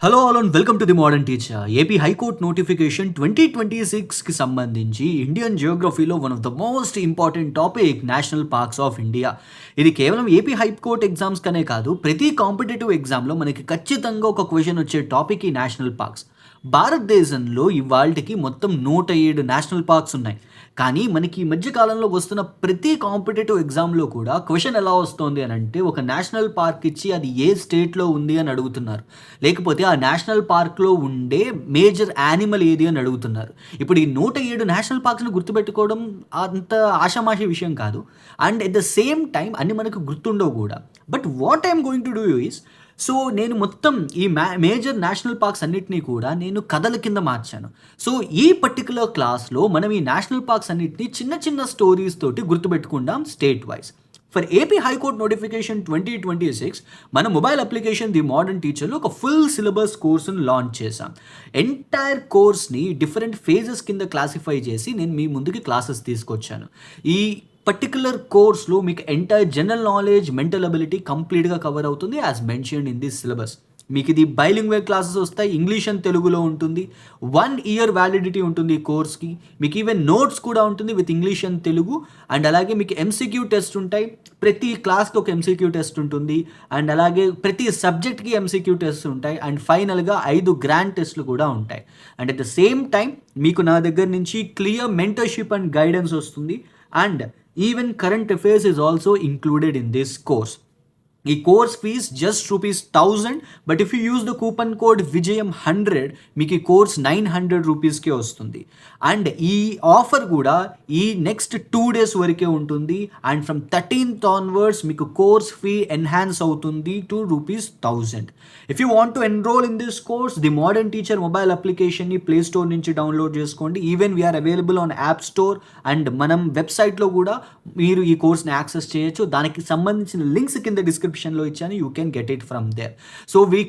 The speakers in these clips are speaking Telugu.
Hello all and welcome to the modern teacher. AP high court notification 2026కి సంబంధించి ఇండియన్ జియోగ్రఫీలో one of the most important topic national parks of India. ఇది కేవలం ఏపీ హైకోర్టు ఎగ్జామ్స్ కనే కాదు, ప్రతి కాంపిటేటివ్ ఎగ్జామ్లో మనకి ఖచ్చితంగా ఒక క్వశ్చన్ వచ్చే టాపిక్ ఈ నేషనల్ పార్క్స్. భారతదేశంలో ఇవాళకి మొత్తం 107 నేషనల్ పార్క్స్ ఉన్నాయి. కానీ మనకి ఈ మధ్య కాలంలో వస్తున్న ప్రతి కాంపిటేటివ్ ఎగ్జామ్లో కూడా క్వశ్చన్ ఎలా వస్తుంది అని అంటే, ఒక నేషనల్ పార్క్ ఇచ్చి అది ఏ స్టేట్లో ఉంది అని అడుగుతున్నారు, లేకపోతే ఆ నేషనల్ పార్క్లో ఉండే మేజర్ యానిమల్ ఏది అని అడుగుతున్నారు. ఇప్పుడు ఈ 107 నేషనల్ పార్క్స్ని గుర్తుపెట్టుకోవడం అంత ఆషామాషి విషయం కాదు. And at the same time అన్ని మనకు గుర్తుండవు కూడా. But what I'm going to do is, so నేను మొత్తం ఈ మేజర్ నేషనల్ పార్క్స్ అన్నిటినీ కూడా నేను కథల కింద మార్చాను. సో ఈ పర్టికులర్ క్లాస్లో మనం ఈ నేషనల్ పార్క్స్ అన్నిటినీ చిన్న చిన్న స్టోరీస్ తోటి గుర్తుపెట్టుకుందాం state wise. For AP high court notification 2026 మన మొబైల్ అప్లికేషన్ ది మోడర్న్ టీచర్లో ఒక ఫుల్ సిలబస్ కోర్సును లాంచ్ చేశాం. ఎంటైర్ కోర్స్ని డిఫరెంట్ ఫేజెస్ కింద క్లాసిఫై చేసి నేను మీ ముందుకి క్లాసెస్ తీసుకొచ్చాను. ఈ పర్టికులర్ కోర్స్లో మీకు entire general knowledge, mental ability కంప్లీట్గా కవర్ అవుతుంది as mentioned in this syllabus. మీకు ఇది బైలింగ్వల్ క్లాసెస్ వస్తాయి, ఇంగ్లీష్ అండ్ తెలుగులో ఉంటుంది. 1 year వ్యాలిడిటీ ఉంటుంది ఈ కోర్స్కి. మీకు ఈవెన్ నోట్స్ కూడా ఉంటుంది with English and Telugu. And అలాగే మీకు ఎంసీక్యూ టెస్ట్ ఉంటాయి, ప్రతి క్లాస్కి ఒక ఎంసీక్యూ టెస్ట్ ఉంటుంది. అండ్ అలాగే ప్రతి సబ్జెక్ట్కి ఎంసీక్యూ టెస్ట్ ఉంటాయి. అండ్ ఫైనల్గా 5 గ్రాండ్ టెస్ట్లు కూడా ఉంటాయి. And at the same time మీకు నా దగ్గర నుంచి క్లియర్ మెంటర్షిప్ అండ్ గైడెన్స్ వస్తుంది. And even current affairs is also included in this course. ఈ course fees just ₹1000. But if you use the coupon code విజయం 100 మీకు ఈ కోర్స్ 900 రూపీస్కే వస్తుంది. అండ్ ఈ ఆఫర్ కూడా ఈ నెక్స్ట్ 2 days వరకే ఉంటుంది. అండ్ ఫ్రమ్ 13th onwards మీకు కోర్స్ ఫీ ఎన్హాన్స్ అవుతుంది to ₹1000. If you want to enrol in this course, the modern teacher mobile అప్లికేషన్ని ప్లే స్టోర్ నుంచి డౌన్లోడ్ చేసుకోండి. Even we are available on app store and మనం వెబ్సైట్లో కూడా మీరు ఈ కోర్స్ని యాక్సెస్ చేయొచ్చు. దానికి సంబంధించిన లింక్స్ కింద డిస్క్రిప్షన్లో ఇచ్చాను, you can get it from there. So we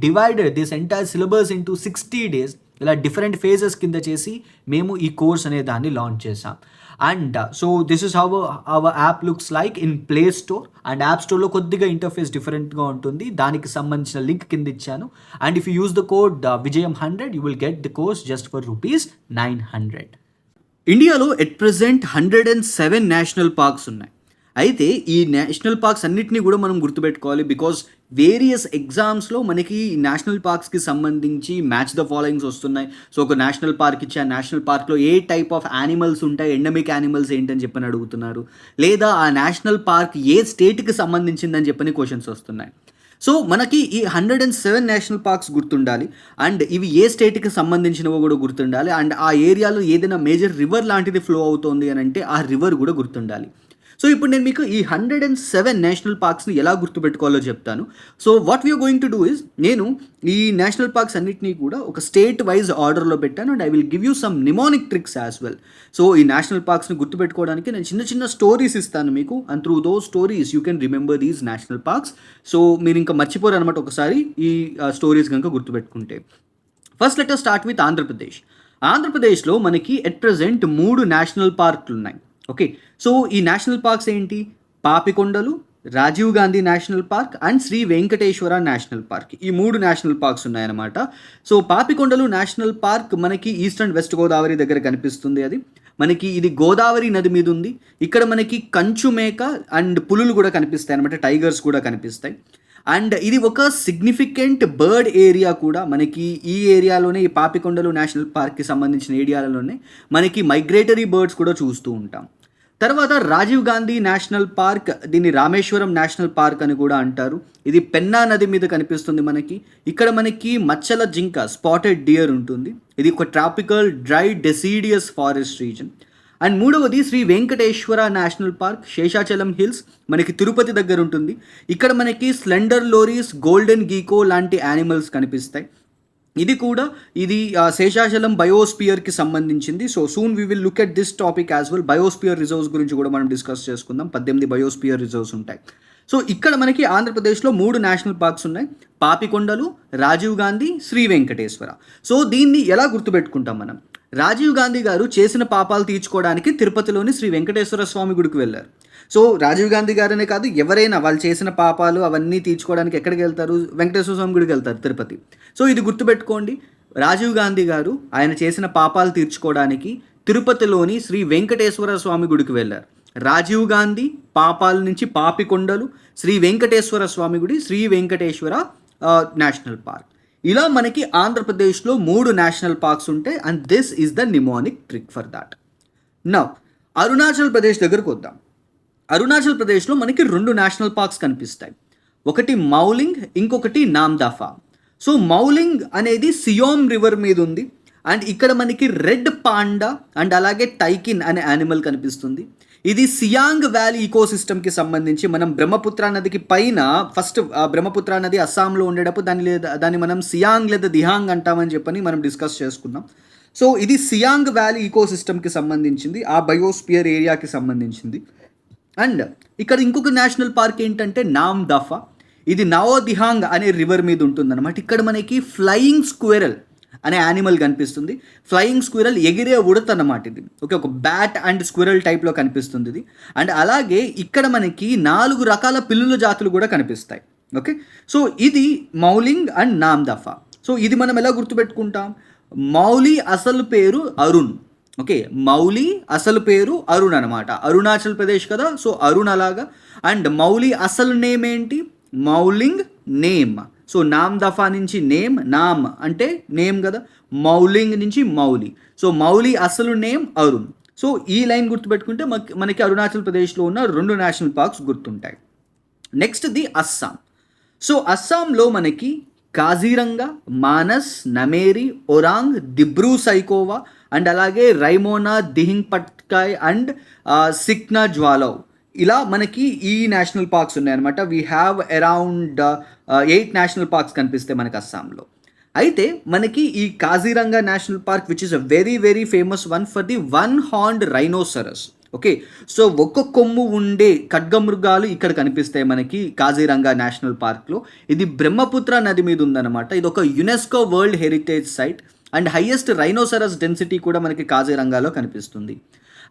divided this entire syllabus into 60 days. ఇలా డిఫరెంట్ ఫేజెస్ కింద చేసి మేము ఈ కోర్స్ అనే దాన్ని లాంచ్ చేసాం. And so this is how our app looks like in Play Store. And app స్టోర్లో కొద్దిగా ఇంటర్ఫేస్ డిఫరెంట్గా ఉంటుంది, దానికి సంబంధించిన లింక్ కింద ఇచ్చాను. And if you use the code విజయం 100 you will get the course just for ₹900. ఇండియాలో ఎట్ ప్రెజెంట్ 107 నేషనల్ పార్క్స్ ఉన్నాయి. అయితే ఈ నేషనల్ పార్క్స్ అన్నిటినీ కూడా మనం గుర్తుపెట్టుకోవాలి, బికాజ్ వేరియస్ ఎగ్జామ్స్లో మనకి నేషనల్ పార్క్స్కి సంబంధించి మ్యాచ్ ద ఫాలోయింగ్స్ వస్తున్నాయి. సో ఒక నేషనల్ పార్క్ ఇచ్చి ఆ నేషనల్ పార్క్లో ఏ టైప్ ఆఫ్ యానిమల్స్ ఉంటాయి, ఎండమిక్ యానిమల్స్ ఏంటని చెప్పని అడుగుతున్నారు, లేదా ఆ నేషనల్ పార్క్ ఏ స్టేట్కి సంబంధించిందని చెప్పని క్వశ్చన్స్ వస్తున్నాయి. సో మనకి ఈ 107 నేషనల్ పార్క్స్ గుర్తుండాలి. అండ్ ఇవి ఏ స్టేట్కి సంబంధించినవో కూడా గుర్తుండాలి. అండ్ ఆ ఏరియాలో ఏదైనా మేజర్ రివర్ లాంటిది ఫ్లో అవుతుంది అని అంటే ఆ రివర్ కూడా గుర్తుండాలి. సో ఇప్పుడు నేను మీకు ఈ 107 నేషనల్ పార్క్స్ని ఎలా గుర్తుపెట్టుకోవాలో చెప్తాను. So what we're going to do is, నేను ఈ నేషనల్ పార్క్స్ అన్నిటినీ కూడా ఒక స్టేట్ వైజ్ ఆర్డర్లో పెట్టాను. And I will give you some mnemonic tricks as well. So ఈ నేషనల్ పార్క్స్ని గుర్తుపెట్టుకోవడానికి నేను చిన్న చిన్న స్టోరీస్ ఇస్తాను మీకు. And through those stories you can remember these national parks. So మీరు ఇంకా మర్చిపోరు అనమాట ఒకసారి ఈ స్టోరీస్ కనుక గుర్తుపెట్టుకుంటే. First let us start with Andhra Pradesh. ఆంధ్రప్రదేశ్లో మనకి ఎట్ ప్రెజెంట్ 3 నేషనల్ పార్కులు ఉన్నాయి. ఓకే, సో ఈ నేషనల్ పార్క్స్ ఏంటి? Papikondalu, Rajiv Gandhi national park and Sri Venkateswara national park. ఈ 3 నేషనల్ పార్క్స్ ఉన్నాయన్నమాట. సో పాపికొండలు నేషనల్ పార్క్ మనకి ఈస్ట్ అండ్ వెస్ట్ గోదావరి దగ్గర కనిపిస్తుంది. అది మనకి ఇది గోదావరి నది మీద ఉంది. ఇక్కడ మనకి కంచు మేక అండ్ పులులు కూడా కనిపిస్తాయి అనమాట, టైగర్స్ కూడా కనిపిస్తాయి. అండ్ ఇది ఒక సిగ్నిఫికెంట్ బర్డ్ ఏరియా కూడా. మనకి ఈ ఏరియాలోనే, ఈ పాపికొండలు నేషనల్ పార్క్కి సంబంధించిన ఏరియాలలోనే మనకి మైగ్రేటరీ బర్డ్స్ కూడా చూస్తూ ఉంటాం. తర్వాత రాజీవ్ గాంధీ నేషనల్ పార్క్, దీన్ని రామేశ్వరం నేషనల్ పార్క్ అని కూడా అంటారు. ఇది పెన్నా నది మీద కనిపిస్తుంది మనకి. ఇక్కడ మనకి మచ్చల జింక, స్పాటెడ్ డియర్ ఉంటుంది. ఇది ఒక tropical dry deciduous forest region. And మూడవది Sri Venkateswara national park, Seshachalam hills, మనకి తిరుపతి దగ్గర ఉంటుంది. ఇక్కడ మనకి స్లెండర్ లోరీస్, గోల్డెన్ గీకో లాంటి యానిమల్స్ కనిపిస్తాయి. ఇది శేషాచలం బయోస్పియర్కి సంబంధించింది. So soon we will look at this topic as well. Biosphere reserves గురించి కూడా మనం డిస్కస్ చేసుకుందాం. 18 బయోస్పియర్ రిజర్వ్స్ ఉంటాయి. సో ఇక్కడ మనకి ఆంధ్రప్రదేశ్లో 3 నేషనల్ పార్క్స్ ఉన్నాయి: పాపికొండలు, రాజీవ్ గాంధీ, శ్రీ వెంకటేశ్వర. సో దీన్ని ఎలా గుర్తుపెట్టుకుంటాం మనం? రాజీవ్ గాంధీ గారు చేసిన పాపాలు తీర్చుకోవడానికి తిరుపతిలోని శ్రీ వెంకటేశ్వర స్వామి గుడికి వెళ్ళారు. సో రాజీవ్ గాంధీ గారనే కాదు, ఎవరైనా వాళ్ళు చేసిన పాపాలు అవన్నీ తీర్చుకోవడానికి ఎక్కడికి వెళ్తారు? వెంకటేశ్వర స్వామి గుడికి వెళ్తారు, తిరుపతి. సో ఇది గుర్తుపెట్టుకోండి, రాజీవ్ గాంధీ గారు ఆయన చేసిన పాపాలు తీర్చుకోవడానికి తిరుపతిలోని శ్రీ వెంకటేశ్వర స్వామి గుడికి వెళ్ళారు. రాజీవ్ గాంధీ పాపాల నుంచి పాపికొండలు, శ్రీ వెంకటేశ్వర స్వామి గుడి, శ్రీ వెంకటేశ్వర నేషనల్ పార్క్. ఇలా మనకి ఆంధ్రప్రదేశ్లో 3 నేషనల్ పార్క్స్ ఉంటాయి. And this is the mnemonic trick for that. Now Arunachal Pradesh దగ్గరకు వద్దాం. అరుణాచల్ ప్రదేశ్లో మనకి 2 నేషనల్ పార్క్స్ కనిపిస్తాయి. ఒకటి మౌలింగ్, ఇంకొకటి నామ్దాఫా. సో మౌలింగ్ అనేది సియోమ్ రివర్ మీద ఉంది. అండ్ ఇక్కడ మనకి రెడ్ పాండా అండ్ అలాగే టైకిన్ అనే యానిమల్ కనిపిస్తుంది. ఇది సియాంగ్ వ్యాలీ ఈకోసిస్టమ్కి సంబంధించి. మనం బ్రహ్మపుత్ర నదికి పైన ఫస్ట్ బ్రహ్మపుత్ర నది అస్సాంలో ఉండేటప్పుడు దాన్ని మనం సియాంగ్ లేదా దిహాంగ్ అంటామని చెప్పని మనం డిస్కస్ చేసుకున్నాం. సో ఇది సియాంగ్ వ్యాలీ ఈకోసిస్టమ్కి సంబంధించింది, ఆ బయోస్పియర్ ఏరియాకి సంబంధించింది. అండ్ ఇక్కడ ఇంకొక నేషనల్ పార్క్ ఏంటంటే నామ్దఫా. ఇది నవో దిహాంగ్ అనే రివర్ మీద ఉంటుందన్నమాట. ఇక్కడ మనకి ఫ్లయింగ్ స్క్విరల్ అనే యానిమల్ కనిపిస్తుంది. ఫ్లయింగ్ స్క్విరల్ ఎగిరే ఉడత అన్నమాట ఇది. ఓకే, ఒక బ్యాట్ అండ్ స్క్విరల్ టైప్లో కనిపిస్తుంది ఇది. అండ్ అలాగే ఇక్కడ మనకి 4 రకాల పిల్లుల జాతులు కూడా కనిపిస్తాయి. ఓకే, సో ఇది మౌలింగ్ అండ్ నామ్దఫా. సో ఇది మనం ఎలా గుర్తుపెట్టుకుంటాం? మౌలి అసలు పేరు అరుణ్. ఓకే, మౌలి అసలు పేరు అరుణ్ అనమాట. అరుణాచల్ ప్రదేశ్ కదా, సో అరుణ్ అలాగా. అండ్ మౌలి అసలు నేమ్ ఏంటి? మౌలింగ్ నేమ్. సో నామ్దఫా నుంచి నేమ్, నామ్ అంటే నేమ్ కదా, మౌలింగ్ నుంచి మౌలి. సో మౌలి అసలు నేమ్ అరుణ్. సో ఈ లైన్ గుర్తుపెట్టుకుంటే మనకి అరుణాచల్ ప్రదేశ్లో ఉన్న 2 నేషనల్ పార్క్స్ గుర్తుంటాయి. Next the Assam. సో అస్సాంలో మనకి కాజీరంగా, మానస్, నమేరి, ఒరాంగ్, దిబ్రూ సైకోవా అండ్ అలాగే రైమోనా, దిహింగ్ పట్కాయ్ అండ్ సిక్నా జ్వాలవ్, ఇలా మనకి ఈ నేషనల్ పార్క్స్ ఉన్నాయన్నమాట. We have around 8 national parks కనిపిస్తాయి మనకి అస్సాంలో. అయితే మనకి ఈ Kaziranga national park which is a very very famous one for the 1 horned rhinoceros. Okay, so ఒక్క కొమ్ము ఉండే ఖడ్గమృగాలు ఇక్కడ కనిపిస్తాయి మనకి కాజీరంగా నేషనల్ పార్క్లో. ఇది బ్రహ్మపుత్ర నది మీద ఉందన్నమాట. ఇది ఒక UNESCO world heritage site. And highest rhinoceros density కూడా మనకి కాజీరంగాలో కనిపిస్తుంది.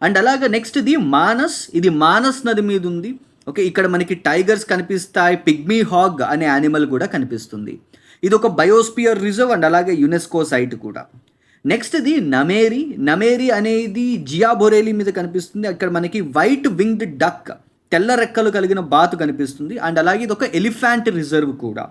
అండ్ అలాగే నెక్స్ట్ ఇది మానస్. ఇది మానస్ నది మీద ఉంది. ఓకే, ఇక్కడ మనకి టైగర్స్ కనిపిస్తాయి, పిగ్మీ హాగ్ అనే యానిమల్ కూడా కనిపిస్తుంది. ఇది ఒక బయోస్పియర్ రిజర్వ్ అండ్ అలాగే యునెస్కో సైట్ కూడా. నెక్స్ట్ ఇది నమేరి. నమేరి అనేది జియా బొరేలి మీద కనిపిస్తుంది. అక్కడ మనకి వైట్ వింగ్డ్ డక్, తెల్ల రెక్కలు కలిగిన బాతు కనిపిస్తుంది. అండ్ అలాగే ఇది ఒక ఎలిఫెంట్ రిజర్వ్ కూడా.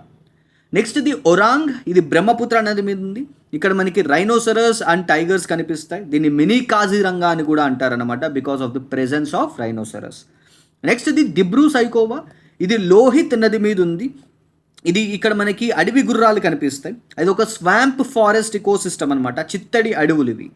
నెక్స్ట్ ఇది ఒరాంగ్. ఇది బ్రహ్మపుత్ర నది మీద ఉంది. ఇక్కడ మనకి రైనోసరస్ అండ్ టైగర్స్ కనిపిస్తాయి. దీన్ని మినీ కాజీరంగా అని కూడా అంటారనమాట, because of the presence of rhinoceros. Next ఇది దిబ్రూ సైకోవా. ఇది లోహిత్ నది మీద ఉంది. ఇది ఇక్కడ మనకి అడవి గుర్రాలు కనిపిస్తాయి. అది ఒక స్వాంప్ ఫారెస్ట్ ఇకోసిస్టమ్ అనమాట, చిత్తడి అడవులు ఇవి.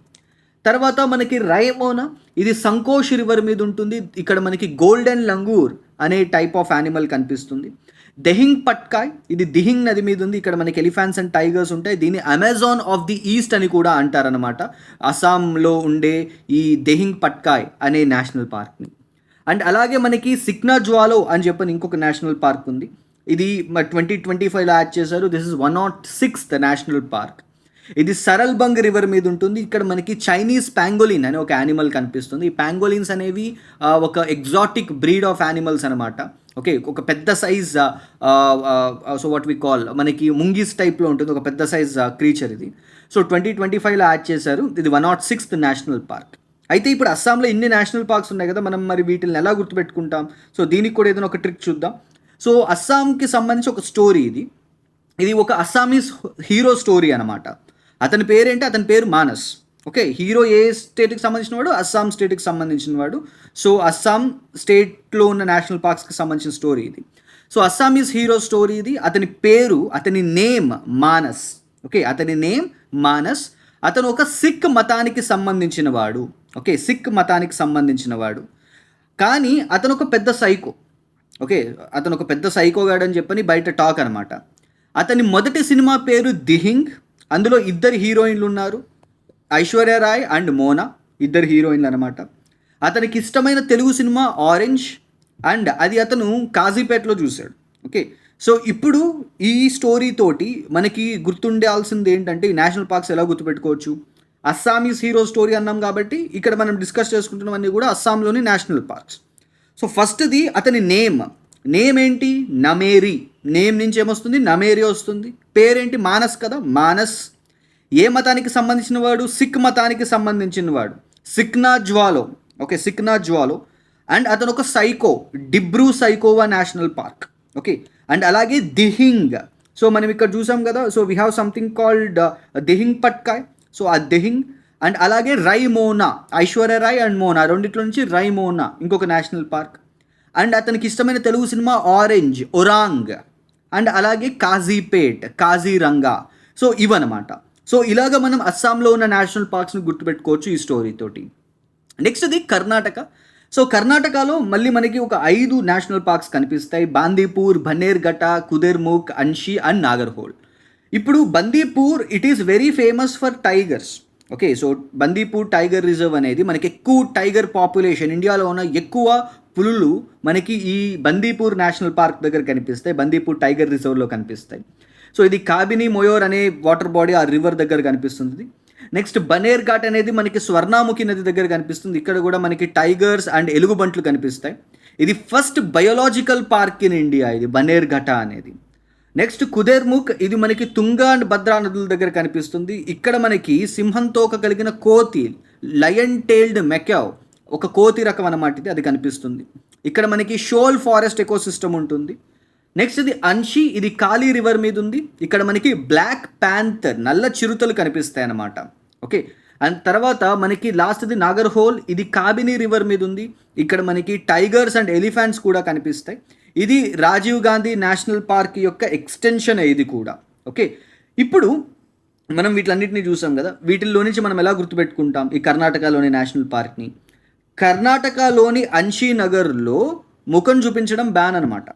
తర్వాత మనకి రైమోనా. ఇది సంకోష్ రివర్ మీద ఉంటుంది. ఇక్కడ మనకి గోల్డెన్ లంగూర్ అనే టైప్ ఆఫ్ యానిమల్ కనిపిస్తుంది. దెహింగ్ పట్కాయ్. ఇది దిహింగ్ నది మీద ఉంది. ఇక్కడ మనకి ఎలిఫెంట్స్ అండ్ టైగర్స్ ఉంటాయి. దీన్ని అమెజాన్ ఆఫ్ ది ఈస్ట్ అని కూడా అంటారనమాట, అస్సాంలో ఉండే ఈ దెహింగ్ పట్కాయ్ అనే నేషనల్ పార్క్ని. అండ్ అలాగే మనకి సిక్నా జ్వాలో అని చెప్పని ఇంకొక నేషనల్ పార్క్ ఉంది. ఇది 2025లో యాడ్ చేశారు. This is 106th national park. ఇది సరల్బంగ్ రివర్ మీద ఉంటుంది. ఇక్కడ మనకి చైనీస్ ప్యాంగోలిన్ అనే ఒక యానిమల్ కనిపిస్తుంది. ఈ ప్యాంగోలిన్స్ అనేవి ఒక ఎగ్జాటిక్ బ్రీడ్ ఆఫ్ యానిమల్స్ అనమాట. ఓకే, ఒక పెద్ద size, so what we call, మనకి ముంగీస్ టైప్లో ఉంటుంది, ఒక పెద్ద సైజ్ క్రీచర్ ఇది. సో 2025లో యాడ్ చేశారు. ఇది 106th నేషనల్ పార్క్. అయితే ఇప్పుడు అస్సాంలో ఇన్ని నేషనల్ పార్క్స్ ఉన్నాయి కదా, మనం మరి వీటిని ఎలా గుర్తుపెట్టుకుంటాం? సో దీనికి కూడా ఏదైనా ఒక ట్రిక్ చూద్దాం. సో అస్సాంకి సంబంధించి ఒక స్టోరీ ఇది. ఇది ఒక అస్సామీస్ హీరో స్టోరీ అనమాట. అతని పేరేంటి? అతని పేరు మానస్. ఓకే, హీరో ఏ స్టేట్కి సంబంధించిన వాడు? అస్సాం స్టేట్కి సంబంధించిన వాడు. సో అస్సాం స్టేట్లో ఉన్న నేషనల్ పార్క్స్కి సంబంధించిన స్టోరీ ఇది. సో అస్సామీస్ హీరో స్టోరీ ఇది. అతని పేరు, అతని నేమ్ మానస్. ఓకే, అతని నేమ్ మానస్. అతను ఒక సిక్ మతానికి సంబంధించిన వాడు. ఓకే, సిక్ మతానికి సంబంధించిన వాడు. కానీ అతను ఒక పెద్ద సైకో. ఓకే, అతను ఒక పెద్ద సైకోగాడు అని చెప్పని బయట టాక్ అనమాట. అతని మొదటి సినిమా పేరు దిహింగ్. అందులో 2 హీరోయిన్లు ఉన్నారు, ఐశ్వర్య రాయ్ అండ్ మోనా, 2 హీరోయిన్లు అనమాట. అతనికి ఇష్టమైన తెలుగు సినిమా ఆరెంజ్, అండ్ అది అతను కాజీపేటలో చూశాడు. ఓకే, సో ఇప్పుడు ఈ స్టోరీ తోటి మనకి గుర్తుండాల్సింది ఏంటంటే, ఈ నేషనల్ పార్క్స్ ఎలా గుర్తుపెట్టుకోవచ్చు? అస్సామీస్ హీరో స్టోరీ అన్నాం కాబట్టి ఇక్కడ మనం డిస్కస్ చేసుకుంటున్నవన్నీ కూడా అస్సాంలోని నేషనల్ పార్క్స్. సో ఫస్ట్ది అతని నేమ్ ఏంటి? నమేరి. నేమ్ నుంచి ఏమొస్తుంది? నమేరి వస్తుంది. పేరేంటి? మానస్ కదా, మానస్. ఏ మతానికి సంబంధించిన వాడు? సిక్ మతానికి సంబంధించిన వాడు. సిక్నా జ్వాలో. ఓకే, సిక్నా జ్వాలో. అండ్ అతను ఒక psycho, Dibru Saikhowa national park. Okay, and అలాగే దిహింగ్. సో మనం ఇక్కడ చూసాం కదా, so we have something called Dihing Patkai. So ఆ దిహింగ్. అండ్ అలాగే రైమోనా, ఐశ్వర్య రాయ్ అండ్ మోనా, రెండిట్లో నుంచి రైమోనా ఇంకొక నేషనల్ పార్క్. అండ్ అతనికి ఇష్టమైన Telugu cinema orange, Orang. And అలాగే కాజీపేట్, కాజీరంగా. సో ఇవన్నమాట. సో ఇలాగ మనం అస్సాంలో ఉన్న నేషనల్ పార్క్స్ని గుర్తుపెట్టుకోవచ్చు ఈ స్టోరీతోటి. నెక్స్ట్ది కర్ణాటక. సో కర్ణాటకలో మళ్ళీ మనకి ఒక 5 నేషనల్ పార్క్స్ కనిపిస్తాయి. బాందీపూర్, బన్నేర్ఘట్ట, కుదేర్ముఖ్, అన్షి అండ్ నాగర్హోల్. ఇప్పుడు Bandipur it is very famous for tigers. Okay, so Bandipur tiger reserve అనేది మనకి ఎక్కువ టైగర్ పాపులేషన్, ఇండియాలో ఉన్న ఎక్కువ పులులు మనకి ఈ బందీపూర్ నేషనల్ పార్క్ దగ్గర కనిపిస్తాయి, బందీపూర్ టైగర్ రిజర్వ్లో కనిపిస్తాయి. సో ఇది కాబిని మొయోర్ అనే వాటర్ బాడీ ఆ రివర్ దగ్గర కనిపిస్తుంది. నెక్స్ట్ బనేర్ఘాట్ అనేది మనకి స్వర్ణాముఖి నది దగ్గర కనిపిస్తుంది. ఇక్కడ కూడా మనకి టైగర్స్ అండ్ ఎలుగుబంట్లు కనిపిస్తాయి. ఇది first biological park in India, ఇది బనేర్ఘట్ట అనేది. నెక్స్ట్ కుదేర్ముఖ్, ఇది మనకి తుంగా అండ్ భద్రా నదుల దగ్గర కనిపిస్తుంది. ఇక్కడ మనకి సింహంతోక కలిగిన కోతి, లయన్ టైల్డ్ మెకావ్, ఒక కోతి రకం అన్నమాట ఇది, అది కనిపిస్తుంది. ఇక్కడ మనకి షోల్ ఫారెస్ట్ ఎకోసిస్టమ్ ఉంటుంది. నెక్స్ట్ ఇది అన్షి, ఇది కాళీ రివర్ మీద ఉంది. ఇక్కడ మనకి బ్లాక్ ప్యాంథర్, నల్ల చిరుతలు కనిపిస్తాయి అన్నమాట. ఓకే, అండ్ తర్వాత మనకి లాస్ట్ది నాగర్హోల్, ఇది కాబిని రివర్ మీద ఉంది. ఇక్కడ మనకి టైగర్స్ అండ్ ఎలిఫెంట్స్ కూడా కనిపిస్తాయి. ఇది రాజీవ్ గాంధీ నేషనల్ పార్క్ యొక్క ఎక్స్టెన్షన్ ఇది కూడా. ఓకే, ఇప్పుడు మనం వీటిలన్నింటినీ చూసాం కదా, వీటిల్లో నుంచి మనం ఎలా గుర్తుపెట్టుకుంటాం ఈ కర్ణాటకలోని నేషనల్ పార్క్ని? కర్ణాటకలోని అన్షి నగర్లో ముఖం చూపించడం బ్యాన్ అనమాట.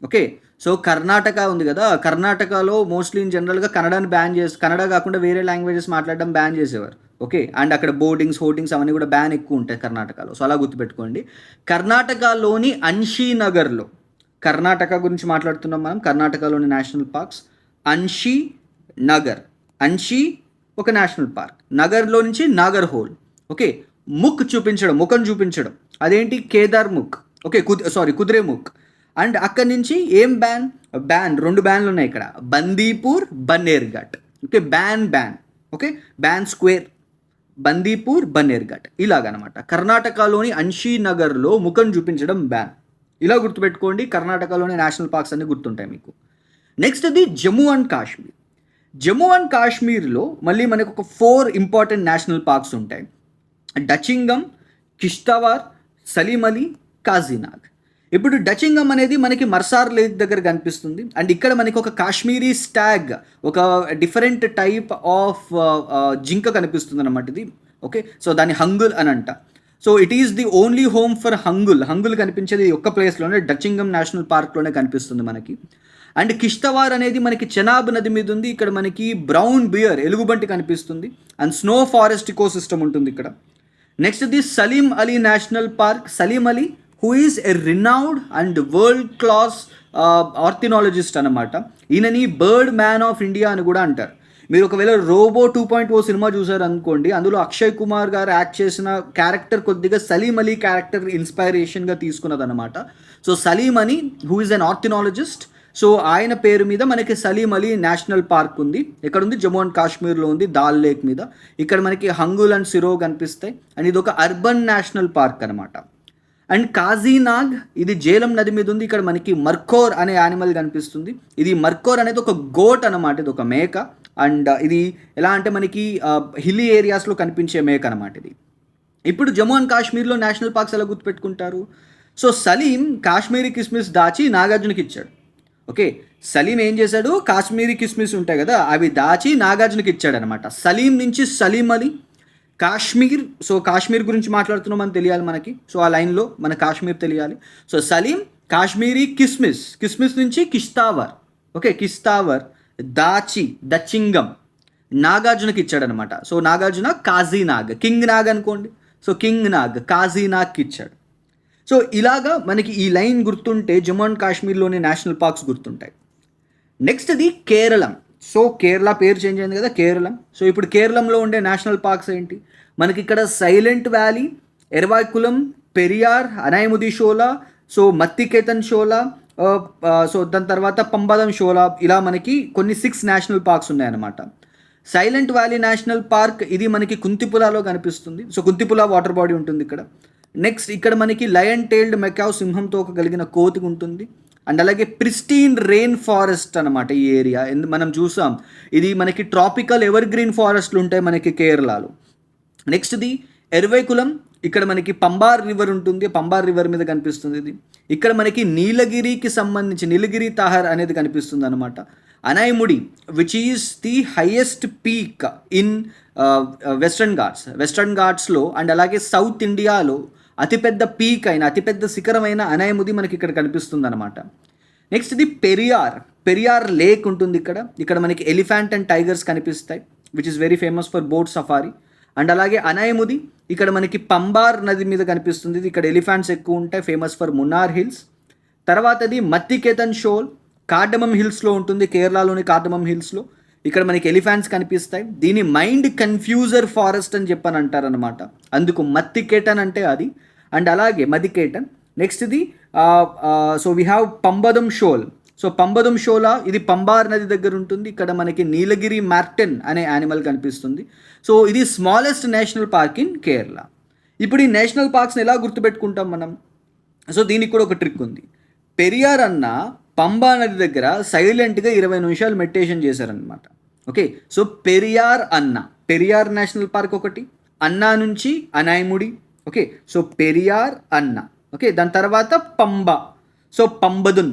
ఓకే, సో కర్ణాటక ఉంది కదా, కర్ణాటకలో మోస్ట్లీ ఇన్ జనరల్గా కన్నడని బ్యాన్ చేసి, కన్నడ కాకుండా వేరే లాంగ్వేజెస్ మాట్లాడడం బ్యాన్ చేసేవారు. ఓకే, అండ్ అక్కడ బోర్డింగ్స్, హోర్డింగ్స్ అవన్నీ కూడా బ్యాన్ ఎక్కువ ఉంటాయి కర్ణాటకలో. సో అలా గుర్తుపెట్టుకోండి. కర్ణాటకలోని అన్షి నగర్లో, కర్ణాటక గురించి మాట్లాడుతున్నాం మనం, కర్ణాటకలోని నేషనల్ పార్క్స్ అన్షి నగర్. అన్షి ఒక నేషనల్ పార్క్, నగర్లో నుంచి నాగర్హోల్. ఓకే, ముఖ్ చూపించడం, ముఖం చూపించడం, అదేంటి? కేదార్ముఖ్. ఓకే, కుద్రేముఖ్. అండ్ అక్కడి నుంచి ఏం బ్యాన్? 2 బ్యాన్లు ఉన్నాయి ఇక్కడ, Bandipur, Bannerghatta. Okay, ban. Okay, ban square, Bandipur, Bannerghatta, ఇలాగనమాట. కర్ణాటకలోని అన్షి నగర్లో ముఖం చూపించడం బ్యాన్. ఇలా గుర్తుపెట్టుకోండి, కర్ణాటకలోని నేషనల్ పార్క్స్ అన్నీ గుర్తుంటాయి మీకు. నెక్స్ట్ అది జమ్మూ అండ్ కాశ్మీర్. జమ్మూ అండ్ కాశ్మీర్లో మళ్ళీ మనకు ఒక 4 ఇంపార్టెంట్ నేషనల్ పార్క్స్ ఉంటాయి. డచింగమ్, కిష్తవార్, సలీం అలీ, కాజీనాగ్. ఇప్పుడు డచింగమ్ అనేది మనకి మర్సార్ లేక్ దగ్గర కనిపిస్తుంది. అండ్ ఇక్కడ మనకి ఒక కాశ్మీరీ స్టాగ్, ఒక డిఫరెంట్ టైప్ ఆఫ్ జింక కనిపిస్తుంది అన్నమాట ఇది. ఓకే, సో దాన్ని హంగుల్ అని అంట. So it is the only home for hangul కనిపించేది ఒక్క ప్లేస్లోనే, డచింగమ్ నేషనల్ పార్క్లోనే కనిపిస్తుంది మనకి. అండ్ కిష్తవార్ అనేది మనకి చెనాబ్ నది మీద ఉంది. ఇక్కడ మనకి బ్రౌన్ బియర్, ఎలుగుబంటి కనిపిస్తుంది. అండ్ స్నో ఫారెస్ట్ ఇకోసిస్టమ్ ఉంటుంది ఇక్కడ. Next the Salim Ali national park. Salim Ali who is a renowned and world class ornithologist అనమాట. ఈయనని బర్డ్ మ్యాన్ ఆఫ్ ఇండియా అని కూడా అంటారు. మీరు ఒకవేళ రోబో 2.0 సినిమా చూసారు అనుకోండి, అందులో అక్షయ్ కుమార్ గారు యాక్ట్ చేసిన క్యారెక్టర్ కొద్దిగా సలీం అలీ క్యారెక్టర్ ఇన్స్పైరేషన్గా తీసుకున్నదన్నమాట. So Salim Ali who is an ornithologist, so ఆయన పేరు మీద మనకి సలీం అలీ నేషనల్ పార్క్ ఉంది. ఎక్కడ ఉంది? జమ్మూ అండ్ కాశ్మీర్లో ఉంది, దాల్ లేక్ మీద. ఇక్కడ మనకి హంగుల్ అండ్ సిరో కనిపిస్తాయి. అండ్ ఇది ఒక అర్బన్ నేషనల్ పార్క్ అనమాట. అండ్ కాజీనాగ్, ఇది జేలం నది మీద ఉంది. ఇక్కడ మనకి మర్కోర్ అనే యానిమల్ కనిపిస్తుంది. ఇది మర్కోర్ అనేది ఒక గోట్ అనమాట, ఇది ఒక మేక. అండ్ ఇది ఎలా అంటే మనకి హిల్లీ ఏరియాస్లో కనిపించే మేక అనమాట ఇది. ఇప్పుడు జమ్మూ అండ్ కాశ్మీర్లో నేషనల్ పార్క్స్ ఎలా గుర్తుపెట్టుకుంటారు? సో సలీం కాశ్మీరీ కిస్మిస్ దాచి నాగార్జునకి ఇచ్చాడు. ఓకే, సలీం ఏం చేశాడు? కాశ్మీరీ కిస్మిస్ ఉంటాయి కదా, అవి దాచి నాగార్జునకి ఇచ్చాడు అనమాట. సలీం నుంచి సలీం అలీ, కాశ్మీర్. సో కాశ్మీర్ గురించి మాట్లాడుతున్నామని తెలియాలి మనకి. సో ఆ లైన్లో మన కాశ్మీర్ తెలియాలి. సో సలీం, కాశ్మీరీ కిస్మిస్ నుంచి కిష్తావర్. ఓకే, కిష్తావర్ దాచి, దచింగం నాగార్జునకి ఇచ్చాడనమాట. సో నాగార్జున కాజీనాగ్, కింగ్ నాగ్ అనుకోండి. సో కింగ్ నాగ్ కాజీనాగ్కి ఇచ్చాడు. సో ఇలాగా మనకి ఈ లైన్ గుర్తుంటే జమ్మూ అండ్ కాశ్మీర్లోని నేషనల్ పార్క్స్ గుర్తుంటాయి. నెక్స్ట్ అది కేరళం. సో కేరళ పేరు చేంజ్ అయింది కదా, కేరళం. సో ఇప్పుడు కేరళంలో ఉండే నేషనల్ పార్క్స్ ఏంటి మనకి? ఇక్కడ silent valley, Eravikulam, Periyar, Anamudi shola, so Mathikettan shola, so దాని తర్వాత పంబదం షోలా, ఇలా మనకి కొన్ని 6 నేషనల్ పార్క్స్ ఉన్నాయన్నమాట. సైలెంట్ వ్యాలీ నేషనల్ పార్క్ ఇది మనకి కుంతిపులాలో కనిపిస్తుంది. సో కుంతిపులా వాటర్ బాడీ ఉంటుంది ఇక్కడ. నెక్స్ట్ ఇక్కడ మనకి లయన్ టైల్డ్ మెకావ్, సింహంతో కలిగిన కోతి ఉంటుంది. అండ్ అలాగే ప్రిస్టీన్ రెయిన్ ఫారెస్ట్ అనమాట ఈ ఏరియా. మనం చూసాం ఇది మనకి ట్రాపికల్ ఎవర్ గ్రీన్ ఫారెస్ట్లు ఉంటాయి మనకి కేరళలో. నెక్స్ట్ది ఎర్వేకులం, ఇక్కడ మనకి పంబార్ రివర్ ఉంటుంది, పంబార్ రివర్ మీద కనిపిస్తుంది ఇది. ఇక్కడ మనకి నీలగిరికి సంబంధించి నీలగిరి తాహర్ అనేది కనిపిస్తుంది అనమాట. Anamudi which is the highest peak in western ఘాట్స్లో అండ్ అలాగే సౌత్ ఇండియాలో అతిపెద్ద పీక్ అయిన అతిపెద్ద శిఖరమైన అనయముది మనకి ఇక్కడ కనిపిస్తుంది అనమాట. నెక్స్ట్ ఇది పెరియార్ లేక్ ఉంటుంది ఇక్కడ మనకి ఎలిఫెంట్ అండ్ టైగర్స్ కనిపిస్తాయి which is very famous for boat safari. And అలాగే అనయముది ఇక్కడ మనకి పంబార్ నది మీద కనిపిస్తుంది, ఇక్కడ ఎలిఫెంట్స్ ఎక్కువ ఉంటాయి, ఫేమస్ ఫర్ మున్నార్ హిల్స్. తర్వాతది మత్తికేతన్ షోల్ కార్డమమ్ హిల్స్లో ఉంటుంది, కేరళలోని కార్డమమ్ హిల్స్లో. ఇక్కడ మనకి ఎలిఫెంట్స్ కనిపిస్తాయి. దీని మైండ్ కన్ఫ్యూజర్ ఫారెస్ట్ అని చెప్పని అంటారనమాట, అందుకు మత్తికేటన్ అంటే అది. అండ్ అలాగే మదికేటన్. నెక్స్ట్ ఇది so we have Pambadum shola. So Pambadum shola ఇది పంబార్ నది దగ్గర ఉంటుంది, ఇక్కడ మనకి నీలగిరి మార్టెన్ అనే యానిమల్ కనిపిస్తుంది. సో ఇది smallest national park in Kerala. ఇప్పుడు ఈ నేషనల్ పార్క్స్ని ఎలా గుర్తుపెట్టుకుంటాం మనం? సో దీనికి కూడా ఒక ట్రిక్ ఉంది. పెరియార్ అన్న పంబా నది దగ్గర సైలెంట్గా 20 నిమిషాలు మెడిటేషన్ చేశారనమాట. Okay, so Periyar national park ఒకటి, అన్నా నుంచి అనైముడి. ఓకే, సో పెరియార్ అన్న. ఓకే, దాని తర్వాత పంబా, సో పంబదుం.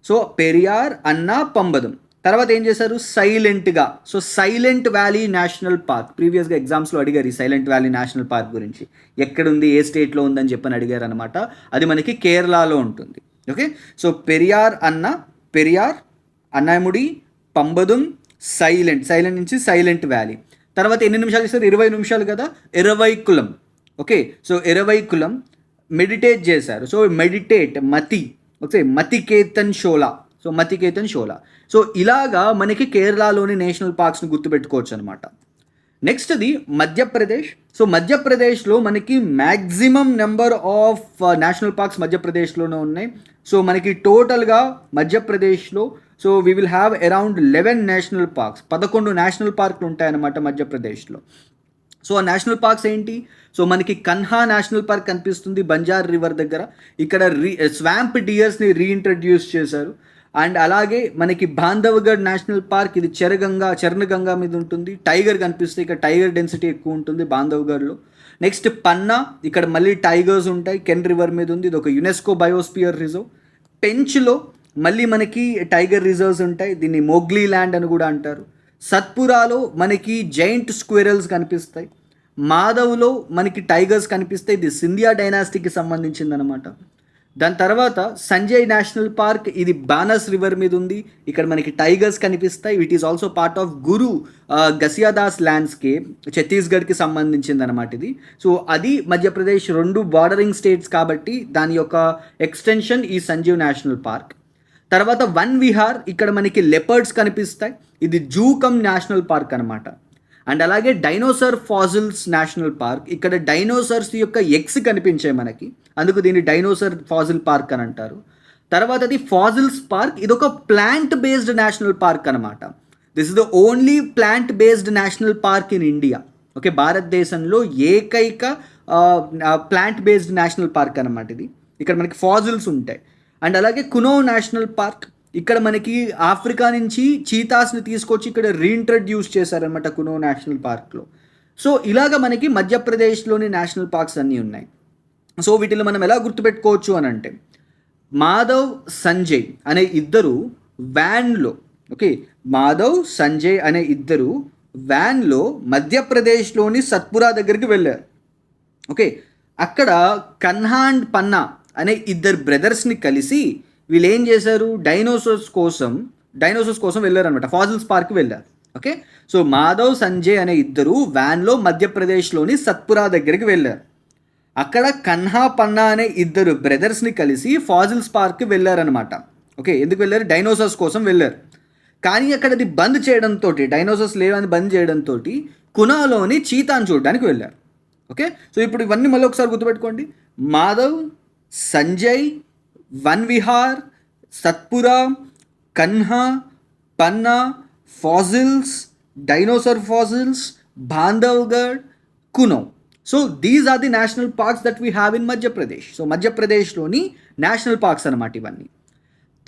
సో పెరియార్ అన్న పంబదుం. తర్వాత ఏం చేశారు? సైలెంట్గా, so silent valley national park. ప్రీవియస్గా ఎగ్జామ్స్లో అడిగారు ఈ సైలెంట్ వ్యాలీ నేషనల్ పార్క్ గురించి, ఎక్కడుంది, ఏ స్టేట్లో ఉందని చెప్పని అడిగారు అనమాట. అది మనకి కేరళలో ఉంటుంది. Okay, so Periyar Anamudi, పంబదుం, silent నుంచి సైలెంట్ వ్యాలీ. తర్వాత ఎన్ని నిమిషాలు ఇస్తారు? 20 నిమిషాలు కదా. ఎరవైకులం. ఓకే, సో ఎరవైకులం మెడిటేట్ చేశారు. సో మతికేతన్ షోలా. సో ఇలాగా మనకి కేరళలోని నేషనల్ పార్క్స్ని గుర్తుపెట్టుకోవచ్చు అనమాట. నెక్స్ట్ అది మధ్యప్రదేశ్. సో మధ్యప్రదేశ్లో మనకి maximum number of national parks మధ్యప్రదేశ్లోనే ఉన్నాయి. సో మనకి టోటల్గా మధ్యప్రదేశ్లో so we will have around 11 national parks, 11 national పార్క్లు ఉంటాయన్నమాట మధ్యప్రదేశ్లో. సో ఆ నేషనల్ పార్క్స్ ఏంటి? సో మనకి కన్హా నేషనల్ పార్క్ కనిపిస్తుంది బంజార్ రివర్ దగ్గర, ఇక్కడ స్వాంప్ డియర్స్ని రీఇంట్రడ్యూస్ చేశారు. అండ్ అలాగే మనకి బాంధవ్గఢ్ నేషనల్ పార్క్, ఇది చరణగంగా మీద ఉంటుంది, టైగర్ కనిపిస్తుంది, ఇక్కడ టైగర్ డెన్సిటీ ఎక్కువ ఉంటుంది బాంధవ్గఢ్లో. నెక్స్ట్ పన్నా, ఇక్కడ మళ్ళీ టైగర్స్ ఉంటాయి, కెన్ రివర్ మీద ఉంది, ఇది ఒక యునెస్కో బయోస్పియర్ రిజర్వ్. పెంచ్లో మళ్ళీ మనకి టైగర్ రిజర్వ్స్ ఉంటాయి, దీన్ని మోగ్లీ ల్యాండ్ అని కూడా అంటారు. సత్పురాలో మనకి జైంట్ స్క్విరల్స్ కనిపిస్తాయి, మాధవ్లో మనకి టైగర్స్ కనిపిస్తాయి, ఇది సింధియా డైనాసిటీకి సంబంధించిందనమాట. దాని తర్వాత సంజయ్ నేషనల్ పార్క్, ఇది బానస్ రివర్ మీద ఉంది, ఇక్కడ మనకి టైగర్స్ కనిపిస్తాయి. It is also part of Guru Ghasidas landscape, ఛత్తీస్గఢ్కి సంబంధించింది అనమాట ఇది. సో అది మధ్యప్రదేశ్ 2 బార్డరింగ్ స్టేట్స్ కాబట్టి దాని యొక్క ఎక్స్టెన్షన్ ఈ సంజీవ్ నేషనల్ పార్క్. తర్వాత వన్ విహార్, ఇక్కడ మనకి లెపర్డ్స్ కనిపిస్తాయి, ఇది జూకమ్ నేషనల్ పార్క్ అనమాట. అండ్ అలాగే డైనోసార్ ఫాజిల్స్ నేషనల్ పార్క్, ఇక్కడ డైనోసార్స్ యొక్క ఎగ్స్ కనిపించాయి మనకి, అందుకు దీన్ని డైనోసార్ ఫాజిల్ పార్క్ అని అంటారు. తర్వాత అది ఫాజిల్స్ పార్క్, ఇది ఒక ప్లాంట్ బేస్డ్ నేషనల్ పార్క్ అనమాట. This is the only plant based national park in India. Okay, భారతదేశంలో ఏకైక ప్లాంట్ బేస్డ్ నేషనల్ పార్క్ అనమాట ఇది. ఇక్కడ మనకి ఫాజిల్స్ ఉంటాయి. అండ్ అలాగే కునో నేషనల్ పార్క్, ఇక్కడ మనకి ఆఫ్రికా నుంచి చీతాస్ని తీసుకొచ్చి ఇక్కడ రీఇంట్రడ్యూస్ చేశారనమాట కునో నేషనల్ పార్క్లో. సో ఇలాగ మనకి మధ్యప్రదేశ్లోని నేషనల్ పార్క్స్ అన్నీ ఉన్నాయి. సో వీటిలో మనం ఎలా గుర్తుపెట్టుకోవచ్చు అని అంటే, మాధవ్ సంజయ్ అనే ఇద్దరు వ్యాన్లో, ఓకే, మాధవ్ సంజయ్ అనే ఇద్దరు వ్యాన్లో మధ్యప్రదేశ్లోని సత్పురా దగ్గరికి వెళ్ళారు. ఓకే, అక్కడ కన్హా అండ్ పన్నా అనే ఇద్దరు బ్రదర్స్ని కలిసి వీళ్ళు ఏం చేశారు? డైనోసార్స్ కోసం వెళ్ళారనమాట, ఫాజిల్స్ పార్క్ వెళ్ళారు. ఓకే, సో మాధవ్ సంజయ్ అనే ఇద్దరు వ్యాన్లో మధ్యప్రదేశ్లోని సత్పురా దగ్గరికి వెళ్ళారు. అక్కడ కన్హా పన్నా అనే ఇద్దరు బ్రదర్స్ని కలిసి ఫాజిల్స్ పార్క్కి వెళ్ళారనమాట. ఓకే, ఎందుకు వెళ్ళారు? డైనోసార్స్ కోసం వెళ్ళారు. కానీ అక్కడ అది బంద్ చేయడంతో, డైనోసార్స్ లేవని బంద్ చేయడంతో కునాలోని చీతాను చూడడానికి వెళ్ళారు. ఓకే, సో ఇప్పుడు ఇవన్నీ మళ్ళీ ఒకసారి గుర్తుపెట్టుకోండి. Madhav, Sanjay, Van Vihar, Satpura, Kanha, Panna, fossils, dinosaur fossils, Bandhavgarh, Kuno. So these are the national parks that we have in Madhya Pradesh. So మధ్యప్రదేశ్లోని నేషనల్ పార్క్స్ అన్నమాట ఇవన్నీ.